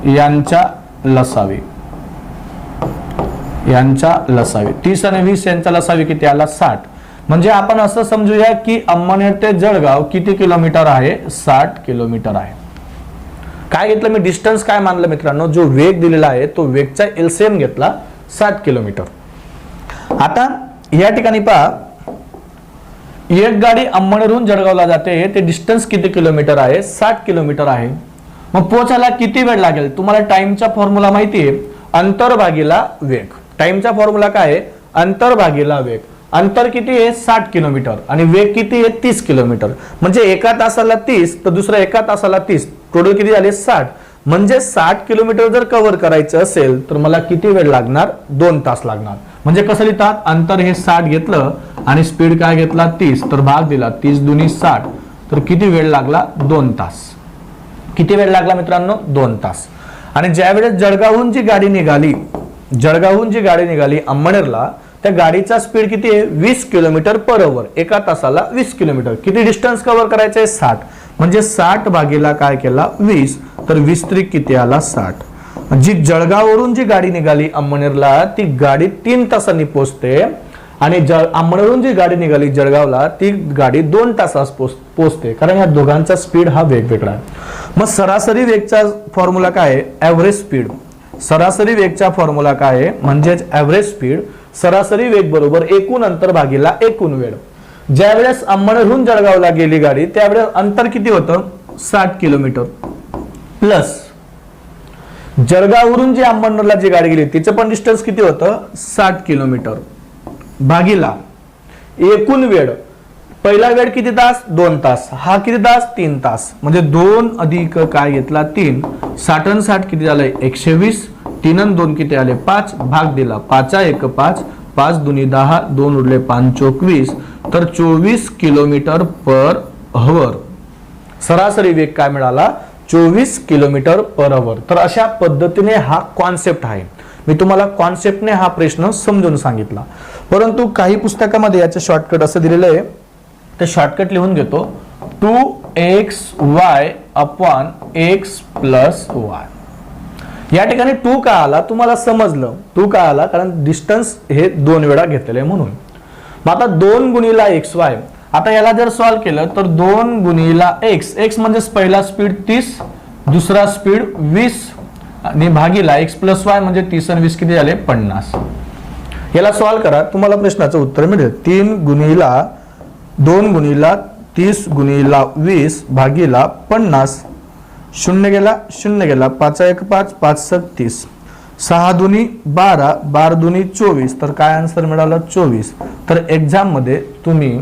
यांच्या लसावी, 30 आणि 20 यांचा लसावी किती आला? 60. म्हणजे आपण असं समजूया की अंमळनेर ते जळगाव किती किलोमीटर आहे? 60 किलोमीटर आहे. काय घेतलं मी? डिस्टन्स काय मानलं मित्रांनो? जो वेग दिलेला आहे तो वेगचा एलसीएम घेतला, 60 किलोमीटर. आता या ठिकाणी पहा, एक गाडी अंमळनेरहून जळगावला जाते, ते डिस्टन्स किती किलोमीटर आहे? 60 किलोमीटर आहे. मग पोहोचायला किती वेळ लागेल? तुम्हाला टाइमचा फॉर्म्युला माहिती आहे, अंतर भागीला वेग. टाइमचा फॉर्म्युला काय आहे? अंतर भागीला वेग. अंतर किती आहे? 60 किलोमीटर आणि वेग किती आहे? 30 किलोमीटर. म्हणजे एका तासाला 30 तर दुसऱ्या एका तासाला 30, टोटल किती झाले? 60. म्हणजे 60 किलोमीटर जर कव्हर करायचं असेल तर मला किती वेळ लागणार? 2 तास लागणार. म्हणजे कसं लिहितात? अंतर हे 60 घेतलं आणि स्पीड काय घेतला? 30, तर भाग दिला, 30 दुनी 60, तर किती वेळ लागला? 2 तास. किती वेळ लागला मित्रांनो? 2 तास. आणि ज्यावेळेस जळगावहून जी गाडी निघाली अंमळनेरला, त्या गाडीचा स्पीड किती आहे? 20 किलोमीटर पर आवर. एका तासाला 20 किलोमीटर. किती डिस्टन्स कव्हर करायचं आहे? 60. म्हणजे 60 भागीला काय केला? 20, तर 20 त्रिक किती आला? 60. जी जळगाववरून जी गाडी निघाली अंमळनेरला, ती गाडी 3 तासांनी पोहोचते. आणि अंमळनेरहून जी गाडी निघाली जळगावला, ती गाडी 2 तासात पोहोचते. कारण या दोघांचा स्पीड हा वेगवेगळा आहे. मग सरासरी वेगचा फॉर्म्युला काय आहे? Average speed. सरासरी वेगचा फॉर्म्युला काय आहे? म्हणजेच ॲव्हरेज स्पीड. सरासरी वेग बरोबर एकूण अंतर भागीला एकूण वेळ. ज्यावेळेस अंमळनेरहून जळगावला गेली गाडी, त्यावेळेस अंतर किती होतं? 60 किलोमीटर. प्लस जळगाववरून जी अंमळनेरला जी गाडी गेली तिचं पण डिस्टन्स किती होतं? 60 किलोमीटर. भागीला एकूण वेळ. पहिला वेळ किती तास? 2 तास. हा किती तास? 3 तास. म्हणजे 2 अधिक काय घेतला? 3. 60 आणि 60 किती झालंय? 120. 3 आणि 2 किती आले? 5. भाग दिला, 5 1 5, 5 दुनी 10, 2 उरले 5 चोक 20, तर 24 किलोमीटर पर आवर. सरासरी वेग काय मिळाला? 24 किलोमीटर पर आवर. तर अशा पद्धतीने हा कॉन्सेप्ट आहे. मी तुम्हाला कॉन्सेप्टने हा प्रश्न समजून सांगितला. परंतु काही पुस्तकामध्ये याचे शॉर्टकट असं दिलेलं आहे, ते शॉर्टकट लिहून घेतो. 2xy upon x plus y. या ठिकाणी 2 का आला? तुम्हाला समजलं 2 का आला? कारण डिस्टन्स हे 2 वेळा घेतलेलं आहे म्हणून. मग आता 2 गुणिला xy. आता याला जर सॉल्व केलं तर 2 गुणिला x म्हणजे पहिला स्पीड 30, दुसरा स्पीड 20 आणि भागीला x प्लस y म्हणजे 30 आणि 20 किती झाले? 50. याला सॉल्व करा, तुम्हाला प्रश्नाचं उत्तर मिळेल. 2 गुणिला 30 गुणिला 20 भागीला 50. 0 गेला, 0 गेला, 5 1 5, 5 7 30, 6 दुनी 12, 12 दुनी 24, तर काय आन्सर मिळाला? 24. तर एक्झाम मध्ये तुम्ही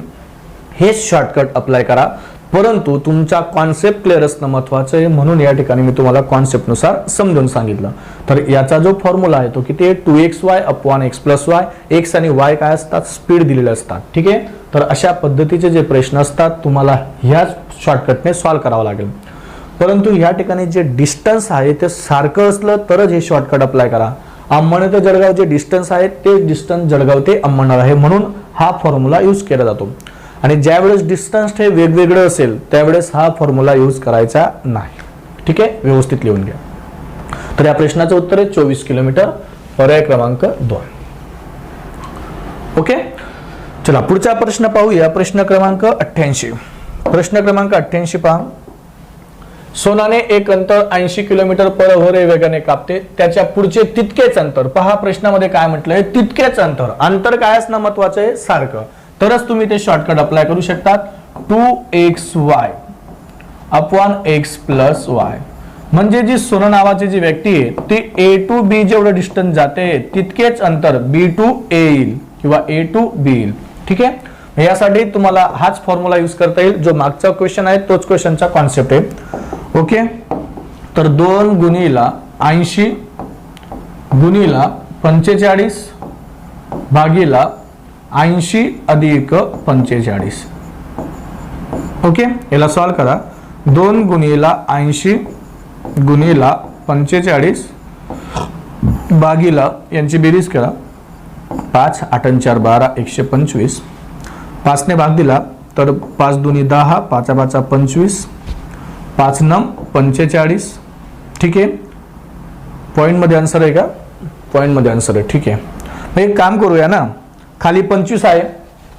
हे शॉर्टकट अप्लाय करा. परंतु तुमचा कॉन्सेप्ट क्लिअर असणं महत्वाचं आहे, म्हणून या ठिकाणी मी तुम्हाला कॉन्सेप्ट नुसार समजून सांगितलं. तर याचा जो फॉर्म्युला आहे तो किती आहे? 2xy upon x plus y. x आणि y काय असतात? स्पीड दिलेले असतात. ठीक आहे. तर अशा पद्धतीचे जे प्रश्न असतात तुम्हाला ह्या शॉर्टकटने सॉल्व करावं लागेल. परंतु या ठिकाणी जे डिस्टन्स आहे ते सारखं असलं तरच हे शॉर्टकट अप्लाय करा. अंमळनेर ते जळगाव जे डिस्टन्स आहे ते डिस्टन्स जळगाव ते अंमळनेर आहे, म्हणून हा फॉर्म्युला यूज केला जातो. आणि ज्यावेळेस डिस्टन्स हे वेगवेगळं असेल त्यावेळेस हा फॉर्म्युला यूज करायचा नाही. ठीक आहे, व्यवस्थित लिहून घ्या. तर या प्रश्नाचं उत्तर आहे 24 किलोमीटर, पर्याय क्रमांक 2. ओके, चला पुढचा प्रश्न पाहूया. प्रश्न क्रमांक 88. प्रश्न क्रमांक 88 पहा. सोनाने एक अंतर 80 किलोमीटर पर आवर वेगाने कापते, त्याच्या पुढचे तितकेच अंतर. पहा प्रश्नामध्ये काय म्हटलंय, तितकेच अंतर. अंतर काय असणं महत्वाचं आहे, सारखं, तरच तुम्ही ते शॉर्टकट अप्लाय करू शकतात. 2xy upon x plus y. म्हणजे जी सोना नावाची जी व्यक्ती आहे ती A टू B जेवढं डिस्टन्स जाते तितकेच अंतर B टू A येईल किंवा A टू B येईल. ठीक आहे, यासाठी तुम्हाला हाच फॉर्म्युला यूज करता येईल जो मागचा क्वेश्चन आहे तोच क्वेश्चनचा कॉन्सेप्ट आहे. ओके, तर 2 गुणिला 80 गुणिला 45 भागीला 80 अधिक 45. ओके, याला सॉल्व करा. 2 गुणिला 80 गुणिला 45 भागीला यांची बेरीज करा. 5 8 4 12 125. 5 ने भाग दिला तर 5 दुनी 10 5 5 25 5 9 45. ठीक आहे, पॉइंट मध्ये आन्सर आहे का, पॉइंट मध्ये आन्सर आहे. ठीक आहे, मग एक काम करूया ना, खाली 25 आहे,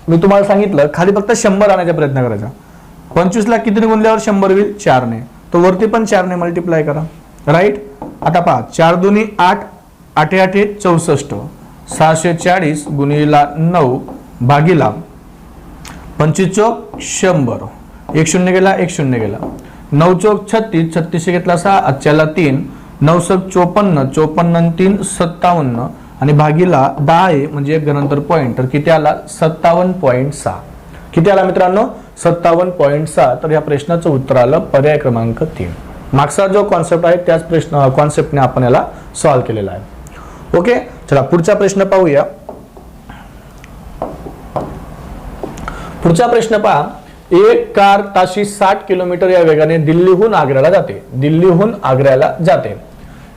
मी तुम्हाला सांगितलं खाली फक्त 100 आणण्याचा प्रयत्न करायचा. 25 ला किती गुणल्यावर 100 होईल, 4 ने, तो वरती पण 4 ने मल्टिप्लाय करा. राईट, आता पहा 4 दुनी 8 8 8 64 640 गुणिला 9 भागीला 25 चौक 100. 1 शून्य गेला 1 शून्य गेला. 9 चौक 36 36 घेतला 6 आजच्याला 3 9 सक 54 54 3 57 आणि भागीला 10 आहे म्हणजे एक गणंतर पॉइंट, तर किती आला 57.6. किती आला मित्रांनो 57.6. तर या प्रश्नाचं उत्तर आलं पर्याय क्रमांक 3. मागचा जो कॉन्सेप्ट आहे त्याच प्रश्न कॉन्सेप्टने आपण याला सॉल्व्ह केलेला आहे. ओके, चला पुढचा प्रश्न पाहूया. पुढचा प्रश्न पहा. एक कार ताशी 60 किलोमीटर या वेगाने दिल्लीहून आग्र्याला जाते. दिल्लीहून आग्र्याला जाते.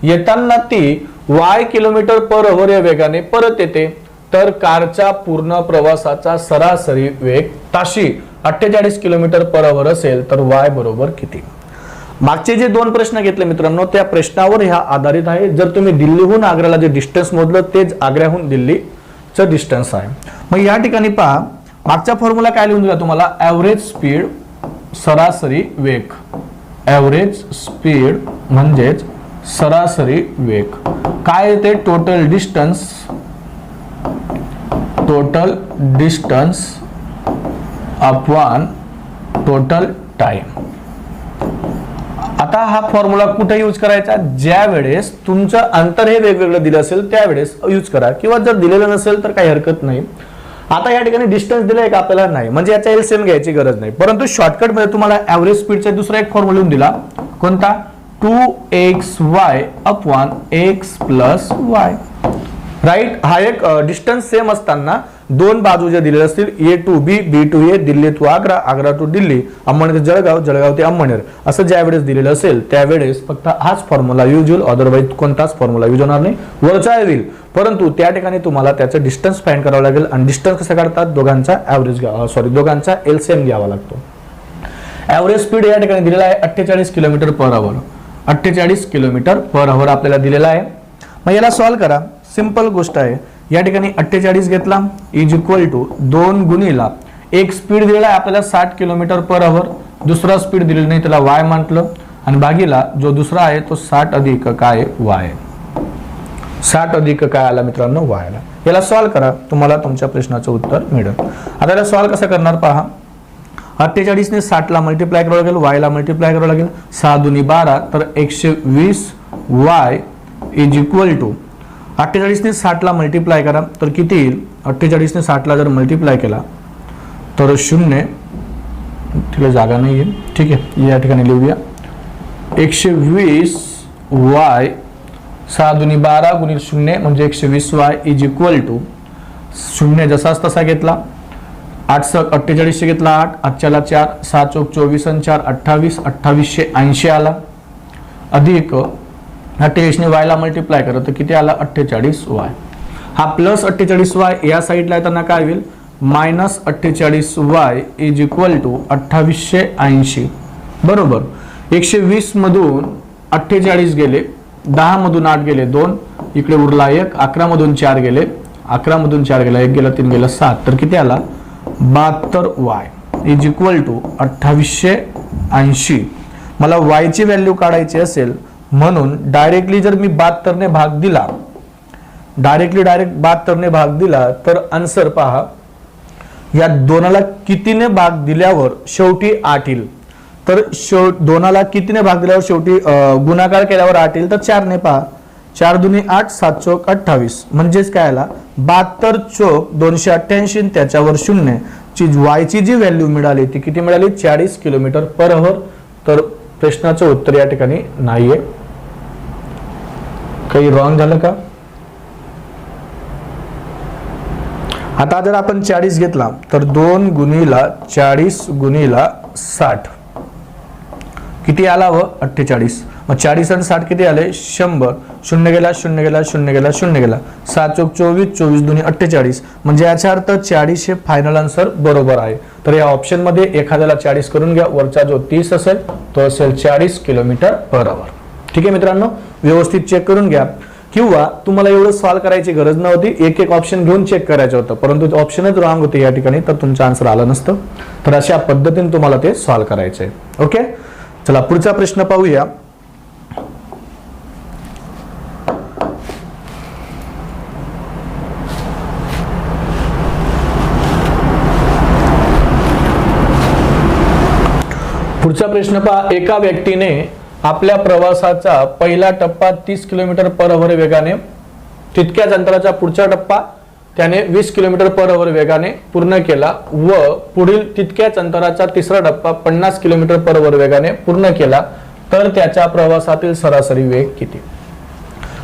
येताना ती y किलोमीटर पर आवर या वेगाने परत येते, तर कारच्या पूर्ण प्रवासाचा सरासरी वेग ताशी 48 किलोमीटर पर आवर असेल तर y बरोबर किती. मागचे जे 2 प्रश्न घेतले मित्रांनो त्या प्रश्नावर ह्या आधारित आहे. जर तुम्ही दिल्लीहून आग्र्याला जे डिस्टन्स मोजलं तेच आग्र्याहून दिल्लीचं डिस्टन्स आहे. मग या ठिकाणी पहा मागचा फॉर्म्युला काय लिहून दिला तुम्हाला, ॲव्हरेज स्पीड सरासरी वेग. ॲव्हरेज स्पीड म्हणजेच सरासरी वेग. काय येते, total distance upon total time. आता हा फॉर्म्युला कुठे यूज करायचा, ज्या वेळेस तुमचं अंतर हे वेगवेगळं दिलं असेल त्यावेळेस यूज करा, किंवा जर दिलेलं नसेल तर काही हरकत नाही. आता या ठिकाणी डिस्टन्स दिलाय का आपल्याला, नाही, म्हणजे याचा एलसीएम घ्यायची गरज नाही. परंतु शॉर्टकट मध्ये तुम्हाला ॲव्हरेज स्पीडचा दुसरा एक फॉर्म्युला दिला, कोणता, 2xy upon x plus y. Right, हा एक डिस्टन्स सेम असताना 2 बाजू जे दिलेले असतील A to B B to A, Delhi to Agra, Agra to Delhi, Amalner ते जळगाव, जळगाव ते अंमळनेर असं ज्या वेळेस दिलेलं असेल त्यावेळेस फक्त हाच फॉर्म्युला यूज होईल, अदरवाईज कोणताच फॉर्म्युला यूज होणार नाही, वरचा येईल. परंतु त्या ठिकाणी तुम्हाला त्याचं डिस्टन्स फाइंड करावं लागेल. आणि डिस्टन्स कसं काढतात, दोघांचा ॲव्हरेज दोघांचा एलसीएम घ्यावा लागतो. ॲव्हरेज स्पीड या ठिकाणी दिलेला आहे 48 kilometre per hour. 48 kilometre per hour आपल्याला दिलेला आहे. मग याला सॉल्व्ह करा, सिंपल गोष्ट आहे. या ठिकाणी 48 घेतला इज इक्वल टू 2 गुणिला एक स्पीड दिलेला आहे आपल्याला 60 किलोमीटर पर आवर, दुसरा स्पीड दिलेला नाही त्याला y म्हटलं, आणि भागीला जो दुसरा आहे तो 60 अधिक काय y. 60 अधिक काय आला मित्रांनो, y आला. याला सॉल्व्ह करा, तुम्हाला तुमच्या प्रश्नाचं उत्तर मिळेल. आता याला सॉल्व्ह कसं करणार पहा. 48 ने 60 ला मल्टिप्लाय करावं लागेल, y ला मल्टिप्लाय करावं लागेल. 6 दुनी 12 तर 120 y इज इक्वल टू 48 ने 60 ला मल्टिप्लाय करा तर किती येईल, 48 ने 60 ला जर मल्टिप्लाय केला तर 0, तिला जागा नाही आहे, ठीक आहे, या ठिकाणी लिहूया 120 y 6 दुनी 12 गुणिले 0 म्हणजे 120 y इज इक्वल टू 0 जसाच तसा घेतला, 8 सक 48 घेतला 8, आजच्याला 4, 6 चौक 24 आणि 4 28, 2880 आला, अधिक ह्या 23 ने y ला मल्टिप्लाय करा तर किती आला 48y. हा प्लस 48y या साईडला येताना काय होईल minus 48y is equal to 2880. बरोबर. 120 मधून 48 गेले, 10 मधून 8 गेले 2, इकडे उरला 1, 11 मधून 4 गेले, 11 मधून 4 गेला 1 गेला 3 गेला 7, तर किती आला 72y इज इक्वल टू 2880. मला y ची व्हॅल्यू काढायची असेल म्हणून डायरेक्टली जर मी 72 ने भाग दिला, डायरेक्ट 72 ने भाग दिला तर आन्सर पहा या दोनाला कितीने भाग दिल्यावर शेवटी 8 येईल. तर दोनाला कितीने भाग दिल्यावर शेवटी गुणाकार केल्यावर 8 येईल. तर 4 ने पहा, 4 दुनी 8, 7 चौक 28, म्हणजेच काय आला 72 चौक 288 त्याच्यावर 0 ची y ची जी व्हॅल्यू मिळाली ती किती मिळाली 40 किलोमीटर पर आवर. तर प्रश्नाचं उत्तर या ठिकाणी नाहीये. काही रॉंग झालं का? आता जर आपण 40 घेतला तर 2 गुणिला 40 गुणिला 60 किती आला व 48. मग 40 आणि 60 किती आले 100. 0 गेला 0 गेला 0 गेला 0 गेला 7 चौक 24, 24 दुनी 48, म्हणजे याचा अर्थ 40 हे फायनल आन्सर बरोबर आहे. तर या ऑप्शन मध्ये एखाद्याला 40 करून घ्या, वरचा जो 30 असेल तो असेल 40 किलोमीटर पर आवर. ठीक आहे मित्रांनो, व्यवस्थित चेक करून घ्या. किंवा तुम्हाला एवढं सॉल्व करायची गरज नव्हती, एक एक ऑप्शन घेऊन चेक करायचं होतं, परंतु ऑप्शनच रॉंग होते या ठिकाणी, तर तुमचं आन्सर आलं नसतं. तर अशा पद्धतीने तुम्हाला ते सॉल्व करायचं आहे. ओके, चला पुढचा प्रश्न पाहूया. पुढचा प्रश्न पहा. एका व्यक्तीने आपल्या प्रवासाचा पहिला टप्पा 30 किलोमीटर पर आवर वेगाने, तितक्याच अंतराचा पुढचा टप्पा त्याने 20 किलोमीटर पर आवर वेगाने पूर्ण केला व पुढील तितक्याच अंतराचा तिसरा टप्पा 50 किलोमीटर पर आवर वेगाने पूर्ण केला, तर त्याच्या प्रवासातील सरासरी वेग किती?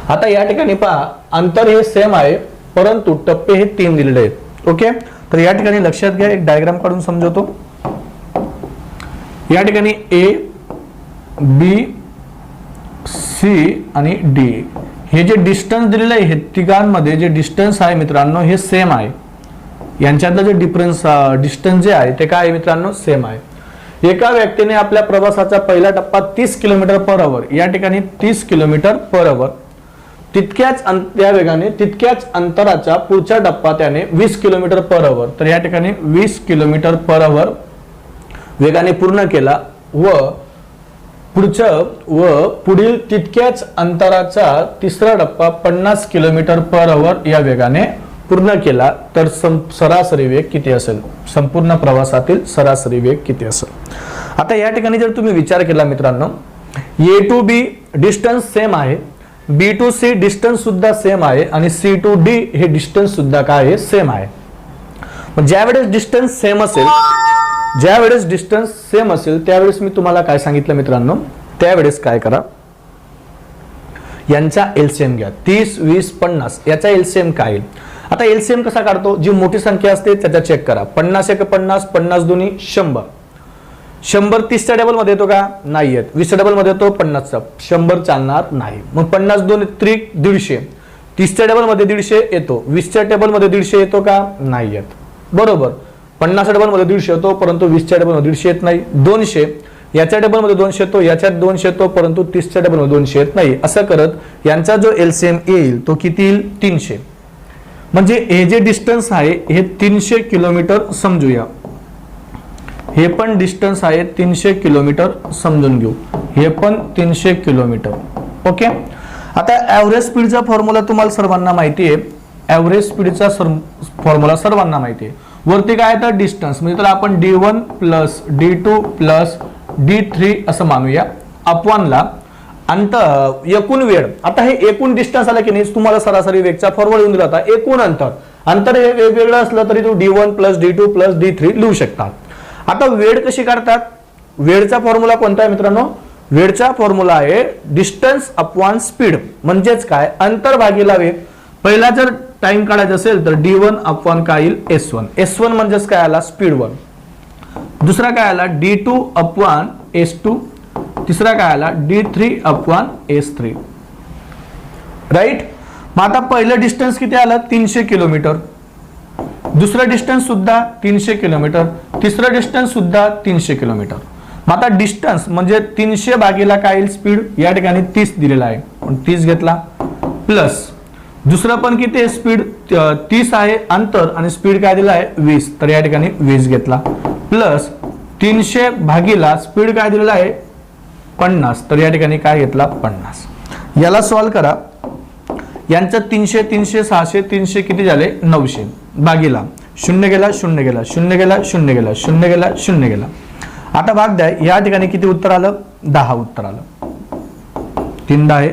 आता या ठिकाणी पहा, अंतर हे सेम आहे परंतु टप्पे हे 3 दिलेले आहेत. ओके, तर या ठिकाणी लक्षात घ्या, एक डायग्राम काढून समजवतो. या ठिकाणी ए, बी, सी आणि डी हे जे डिस्टन्स दिलेलं आहे, हे तिघांमध्ये जे डिस्टन्स आहे मित्रांनो हे सेम आहे. यांच्यातलं जे डिस्टन्स जे आहे ते काय आहे मित्रांनो सेम आहे. एका व्यक्तीने आपल्या प्रवासाचा पहिला टप्पा 30 किलोमीटर पर आवर, या ठिकाणी 30 किलोमीटर पर आवर, त्या वेगाने तितक्याच अंतराचा पुढचा टप्पा त्याने 20 किलोमीटर पर आवर, तर या ठिकाणी 20 किलोमीटर पर आवर वेगाने पूर्ण केला व पुढील तितक्याच अंतराचा तिसरा टप्पा 50 किलोमीटर पर आवर या वेगाने पूर्ण केला, तर सरासरी वेग किती असेल? संपूर्ण प्रवासातील सरासरी वेग किती असेल? आता या ठिकाणी जर तुम्ही विचार केला मित्रांनो, ए टू बी डिस्टन्स सेम आहे, बी टू सी डिस्टन्स सुद्धा सेम आहे आणि सी टू डी हे डिस्टन्स सुद्धा काय आहे सेम आहे. ज्यावेळेस डिस्टन्स सेम असेल त्यावेळेस मी तुम्हाला काय सांगितलं मित्रांनो, त्यावेळेस काय करा, यांचा एलसीएम घ्या. 30, 20, 50 याचा एलसीएम काय येईल? आता एलसीएम कसा काढतो? जी मोठी संख्या असते त्याचा चेक करा. 50 एक 50, 50 दुनी 100. 100 30 च्या टेबल मध्ये येतो का? नाही येत. 20 च्या टेबल मध्ये येतो 50 चा, 100 चालणार नाही. मग 50 2 त्रिक 150, 30 च्या टेबल मध्ये 150 येतो, 20 च्या टेबल मध्ये 150 येतो का? नाही येत. बरोबर. 50 टेबल मध्ये 150 येतो परंतु 20 च्या टेबल मध्ये 150 येत नाही. 200 याच्या टेबल मध्ये 200 येतो, याच्यात 200 येतो परंतु 30 च्या टेबल मध्ये 200 येत नाही. असं करत यांचा जो एलसीएम येईल तो किती येईल? 300. म्हणजे हे जे डिस्टन्स आहे हे 300 किलोमीटर समजूया. हे पण डिस्टन्स आहे 300 किलोमीटर समजून घेऊ. हे पण 300 किलोमीटर. ओके. आता ॲव्हरेज स्पीडचा फॉर्म्युला तुम्हाला सर्वांना माहिती आहे. ॲव्हरेज स्पीडचा फॉर्म्युला सर्वांना माहिती आहे. वरती काय तर डिस्टन्स म्हणजे तर आपण D1 plus D2 plus D3 असं मानूया. अपॉनला अंतर, एकूण वेळ. आता हे एकूण डिस्टन्स आला की नाही, तुम्हाला सरासरी वेगचा फॉर्म्युला येऊन दिला होता. एकूण अंतर हे वेगवेगळं असलं तरी तुम्ही D1 plus D2 plus D3 लिहू शकता. आता वेळ कशी काढतात? वेळचा फॉर्म्युला कोणता आहे मित्रांनो? वेळचा फॉर्म्युला आहे डिस्टन्स अपॉन स्पीड. म्हणजेच काय? अंतर भागीला वेग. पहिला जर टाइम काढायचा असेल तर D1 अपॉन काय येईल? S1. S1 म्हणजेच काय आला? स्पीड 1. दुसरा काय आला? D2 upon S2. तिसरा काय आला? D3 upon S3. राईट. मग आता पहिलं डिस्टन्स किती आलं 300 किलोमीटर, दुसरं डिस्टन्स सुद्धा 300 किलोमीटर, तिसरं डिस्टन्स सुद्धा 300 किलोमीटर. मग आता डिस्टन्स म्हणजे 300 भागीला काय येईल स्पीड, या ठिकाणी 30 दिलेला आहे पण 30 घेतला, प्लस दुसरं पण किती आहे स्पीड 30 आहे अंतर आणि स्पीड काय दिला आहे 20, तर या ठिकाणी 20 घेतला, प्लस 300 भागीला स्पीड काय दिलेला आहे 50, तर या ठिकाणी काय घेतला 50. याला सॉल्व करा. यांचं 300 300 600 300 किती झाले 900, भागीला 0 गेला 0 गेला 0 गेला 0 गेला 0 गेला 0 गेला. आता भाग द्या, या ठिकाणी किती उत्तर आलं 10 उत्तर आलं, 3 10 आहे.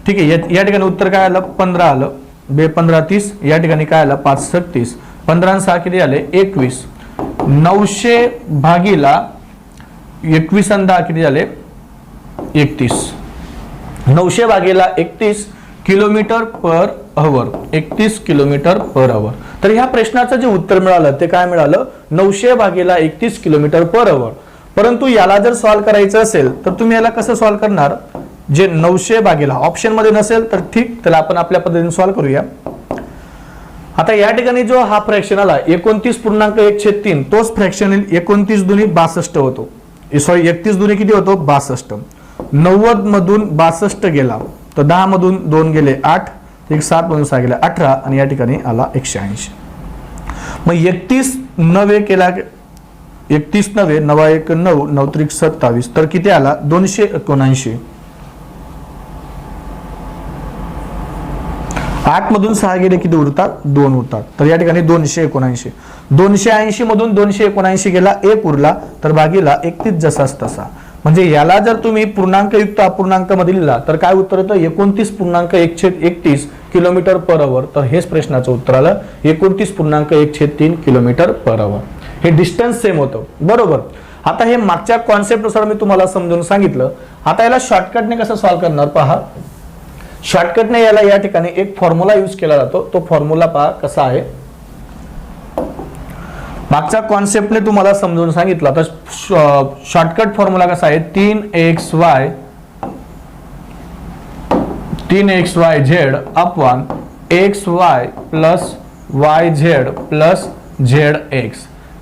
ठीक आहे, या ठिकाणी उत्तर काय आलं 15 आलं, 2 15 30, या ठिकाणी काय आलं 5 36, 15 आणि 6 किती आले 21, 900 भागीला 21 आणि 10 किती झाले 31, 900 भागीला 31 kilometre per hour, 31 kilometre per hour. तर ह्या प्रश्नाचं जे उत्तर मिळालं ते काय मिळालं 900 भागीला 31 किलोमीटर पर आवर. परंतु याला जर सॉल्व करायचं असेल तर तुम्ही याला कसं सॉल्व करणार, जे 900 भागीला ऑप्शन मध्ये नसेल तर ठीक, त्याला आपण आपल्या पद्धतीने सॉल्व करूया. आता या ठिकाणी जो हा फ्रॅक्शन आला 29.1/3, तोच फ्रॅक्शन 29 दुनी 62 होतो, सॉरी 31 दुनी किती होतो 62. 90 मधून 62 गेला तर 10 मधून 2 गेले 8, 7 मधून 6 गेले 18 आणि या ठिकाणी आला 180. मग 31 9 केला, 31 9 9 1 9 9 3 27, तर किती आला 279. 8 मधून 6 गेले किती उरतात 2 उरतात, तर या ठिकाणी 279. 280 मधून 279 गेला 1 उरला, तर भागीला 31 जसाच तसा. म्हणजे याला जर तुम्ही पूर्णांक युक्त अपूर्णांक मध्ये लिहिला तर काय उत्तर येतं 29.1/31 किलोमीटर पर आवर. तर हेच प्रश्नाचं उत्तर आलं 29.1/3 किलोमीटर पर आवर. हे डिस्टन्स सेम होतं बरोबर. आता हे मागच्या कॉन्सेप्ट नुसार मी तुम्हाला समजून सांगितलं. आता याला शॉर्टकटने कसं सॉल्व्ह करणार पहा. शॉर्टकटने याला या ठिकाणी एक फॉर्म्युला यूज केला जातो, तो फॉर्म्युला पहा कसा आहे. मागच्या कॉन्सेप्टने तुम्हाला समजून सांगितलं. तर शॉर्टकट फॉर्म्युला कसा आहे 3xy/z upon xy plus yz plus zx.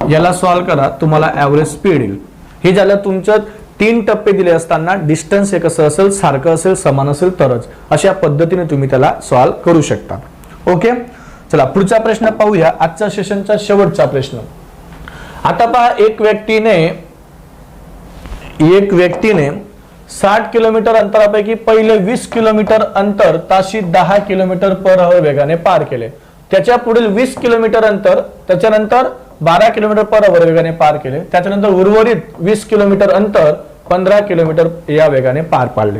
याला सॉल्व करा, तुम्हाला ऍव्हरेज स्पीड येईल. हे झालं तुमचं 3 टप्पे दिले असताना डिस्टन्स हे कसं असेल सारखं असेल समान असेल तरच अशा पद्धतीने तुम्ही त्याला सॉल्व करू शकता. ओके, चला पुढचा प्रश्न पाहूया. आजच्या सेशनचा शेवटचा प्रश्न. आता पहा, एक व्यक्तीने 60 किलोमीटर अंतरापैकी पहिले 20 किलोमीटर अंतर ताशी 10 किलोमीटर पर आवर वेगाने पार केले. त्याच्या पुढील 20 किलोमीटर अंतर त्याच्यानंतर 12 किलोमीटर पर आवर वेगाने पार केले. त्याच्यानंतर उर्वरित 20 किलोमीटर अंतर 15 किलोमीटर या वेगाने पार पाडले.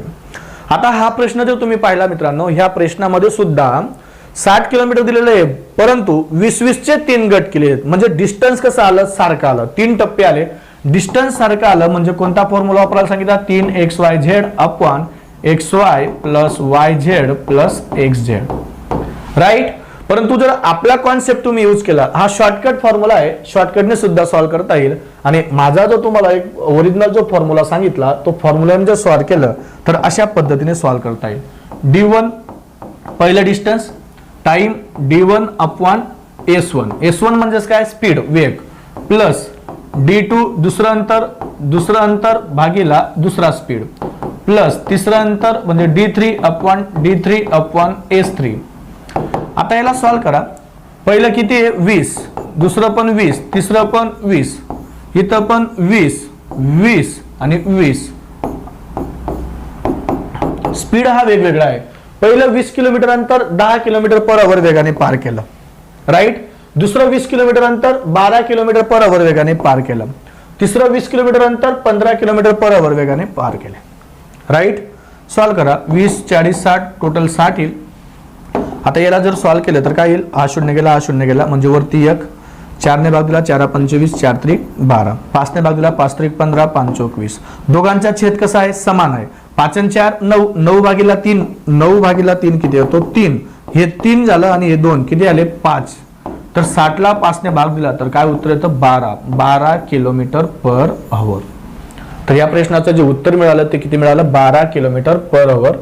आता हा प्रश्न जर तुम्ही पाहिला मित्रांनो, ह्या प्रश्नामध्ये सुद्धा 60 किलोमीटर दिलेलं आहे, परंतु 20-20 चे 3 गट केले आहेत. म्हणजे डिस्टन्स कसं आलं सारखं आलं, 3 टप्पे आले, डिस्टन्स सारखं आलं. म्हणजे कोणता फॉर्म्युला वापरायला सांगितला 3xyz upon xy plus yz plus xz, right. परंतु जर आपला कॉन्सेप्ट तुम्ही यूज केला, हा शॉर्टकट फॉर्म्युला आहे, शॉर्टकटने सुद्धा सॉल्व्ह करता येईल. आणि माझा जो तुम्हाला एक ओरिजिनल जो फॉर्म्युला सांगितला तो फॉर्म्युलाने जर सॉल्व्ह केलं तर अशा पद्धतीने सॉल्व्ह करता येईल. d1 पहिलं distance time d1 upon s1. s1 म्हणजेच काय स्पीड वेग, प्लस d2 दुसरं अंतर भागीला दुसरा स्पीड, प्लस तिसरं अंतर म्हणजे d3 अपॉन s3. आता याला सॉल्व करा. पहिलं किती आहे 20, दुसरं पण 20, तिसरं पण 20, इथं पण 20 आणि 20. स्पीड हा वेगवेगळा आहे. पहिलं 20 किलोमीटर अंतर 10 किलोमीटर पर आवर वेगाने पार केलं, राईट. दुसरं 20 किलोमीटर अंतर 12 किलोमीटर पर आवर वेगाने पार केलं. तिसरं 20 किलोमीटर अंतर 15 किलोमीटर पर आवर वेगाने पार केले, राईट. सॉल्व करा. 20 40 60 टोटल 60 येईल. आता याला जर सॉल्व केलं तर काय येईल, हा 0 गेला हा 0 गेला म्हणजे वरती 1, 4 ने भाग दिला 4 25, 4 3 12, 5 ने भाग दिला 5 3 15, 5 चौक 20. दोघांचा छेद कसा आहे समान आहे. 5 आणि 4 9, 9 भागीला 3, 9 भागीला 3 किती होतो 3. हे 3 झालं आणि हे 2 किती आले 5. तर 60 ला 5 ने भाग दिला तर काय उत्तर येतं 12 किलोमीटर पर आवर. तर या प्रश्नाचं जे उत्तर मिळालं ते किती मिळालं 12 किलोमीटर पर आवर.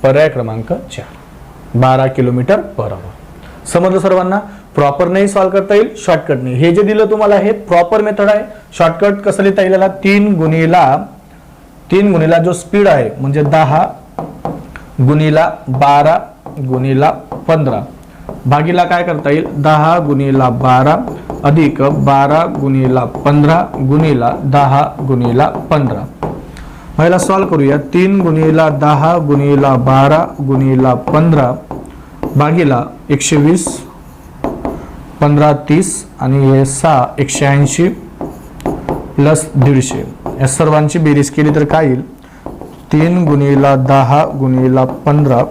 पर्याय क्रमांक 4. 12 किलोमीटर पर आवर। समजलं सर्वांना? प्रॉपर नाही सॉल्व्ह करता येईल, शॉर्टकटने। हे जे दिलं तुम्हाला हे प्रॉपर मेथड आहे। शॉर्टकट कसं लिहिता येईल? 3 गुणिला जो स्पीड आहे म्हणजे 10 गुणिला 12 गुणिला 15 भागीला काय करता येईल? 10 गुणिला 12 अधिक 12 गुणिला 15 गुणिला 10 गुणिला 15। पहिला सॉल्व करूया। 3 गुणिला 10 गुणिला 12 गुणिला 15 भागीला 120 15 30 आणि हे 6 180 प्लस 150। या सर्वांची बेरीज केली तर काय येईल? 3 गुणिला 10 गुणिला 15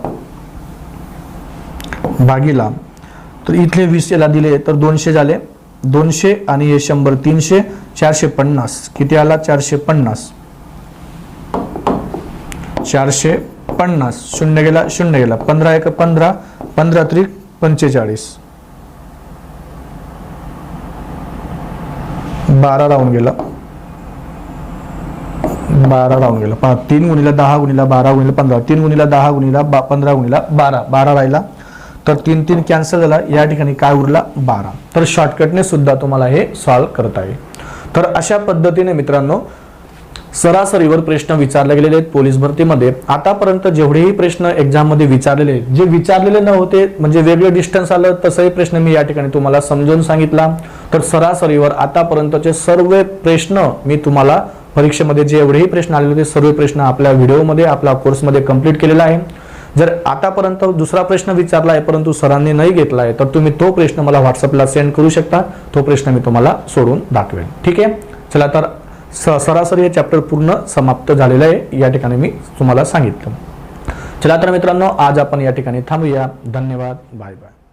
भागीला, तर इथले 20 याला दिले तर 200 झाले। 200 आणि हे 100 300 450 किती आला? 450 450 शून्य गेला 15 1 15 15 त्रिक 45 12 राहून गेला 12 राहून गेला। 3 गुणिला 10 गुणिला 12 गुणिला 15 3 गुणिला 10 गुणिला 15 गुणिला 12 राहिला तर 3 3 कॅन्सल झाला। या ठिकाणी काय उरला? 12। तर शॉर्टकटने सुद्धा तुम्हाला हे सॉल्व्ह करता येईल। तर अशा पद्धतीने मित्रांनो सरासरीवर प्रश्न विचारले गेलेले आहेत पोलीस भरतीमध्ये। आतापर्यंत जेवढेही प्रश्न एक्झाम मध्ये विचारलेले आहेत, जे विचारलेले नव्हते म्हणजे वेगळे डिस्टन्स आलं तसंही प्रश्न मी या ठिकाणी तुम्हाला समजावून सांगितला। तर सरासरीवर आतापर्यंतचे सर्व प्रश्न मी तुम्हाला परीक्षेमध्ये जे एवढेही प्रश्न आलेले होते सर्व प्रश्न आपल्या व्हिडिओमध्ये आपल्या कोर्समध्ये कंप्लीट केलेला आहे। जर आतापर्यंत दुसरा प्रश्न विचारला आहे परंतु सरांनी नाही घेतला आहे तर तुम्ही तो प्रश्न मला व्हॉट्सअपला सेंड करू शकता। तो प्रश्न मी तुम्हाला सोडून दाखवेल। ठीक आहे, चला तर सरासरी हे चॅप्टर पूर्ण समाप्त झालेलं आहे या ठिकाणी मी तुम्हाला सांगितलं। चला तर मित्रांनो आज आपण या ठिकाणी थांबूया। धन्यवाद, बाय बाय।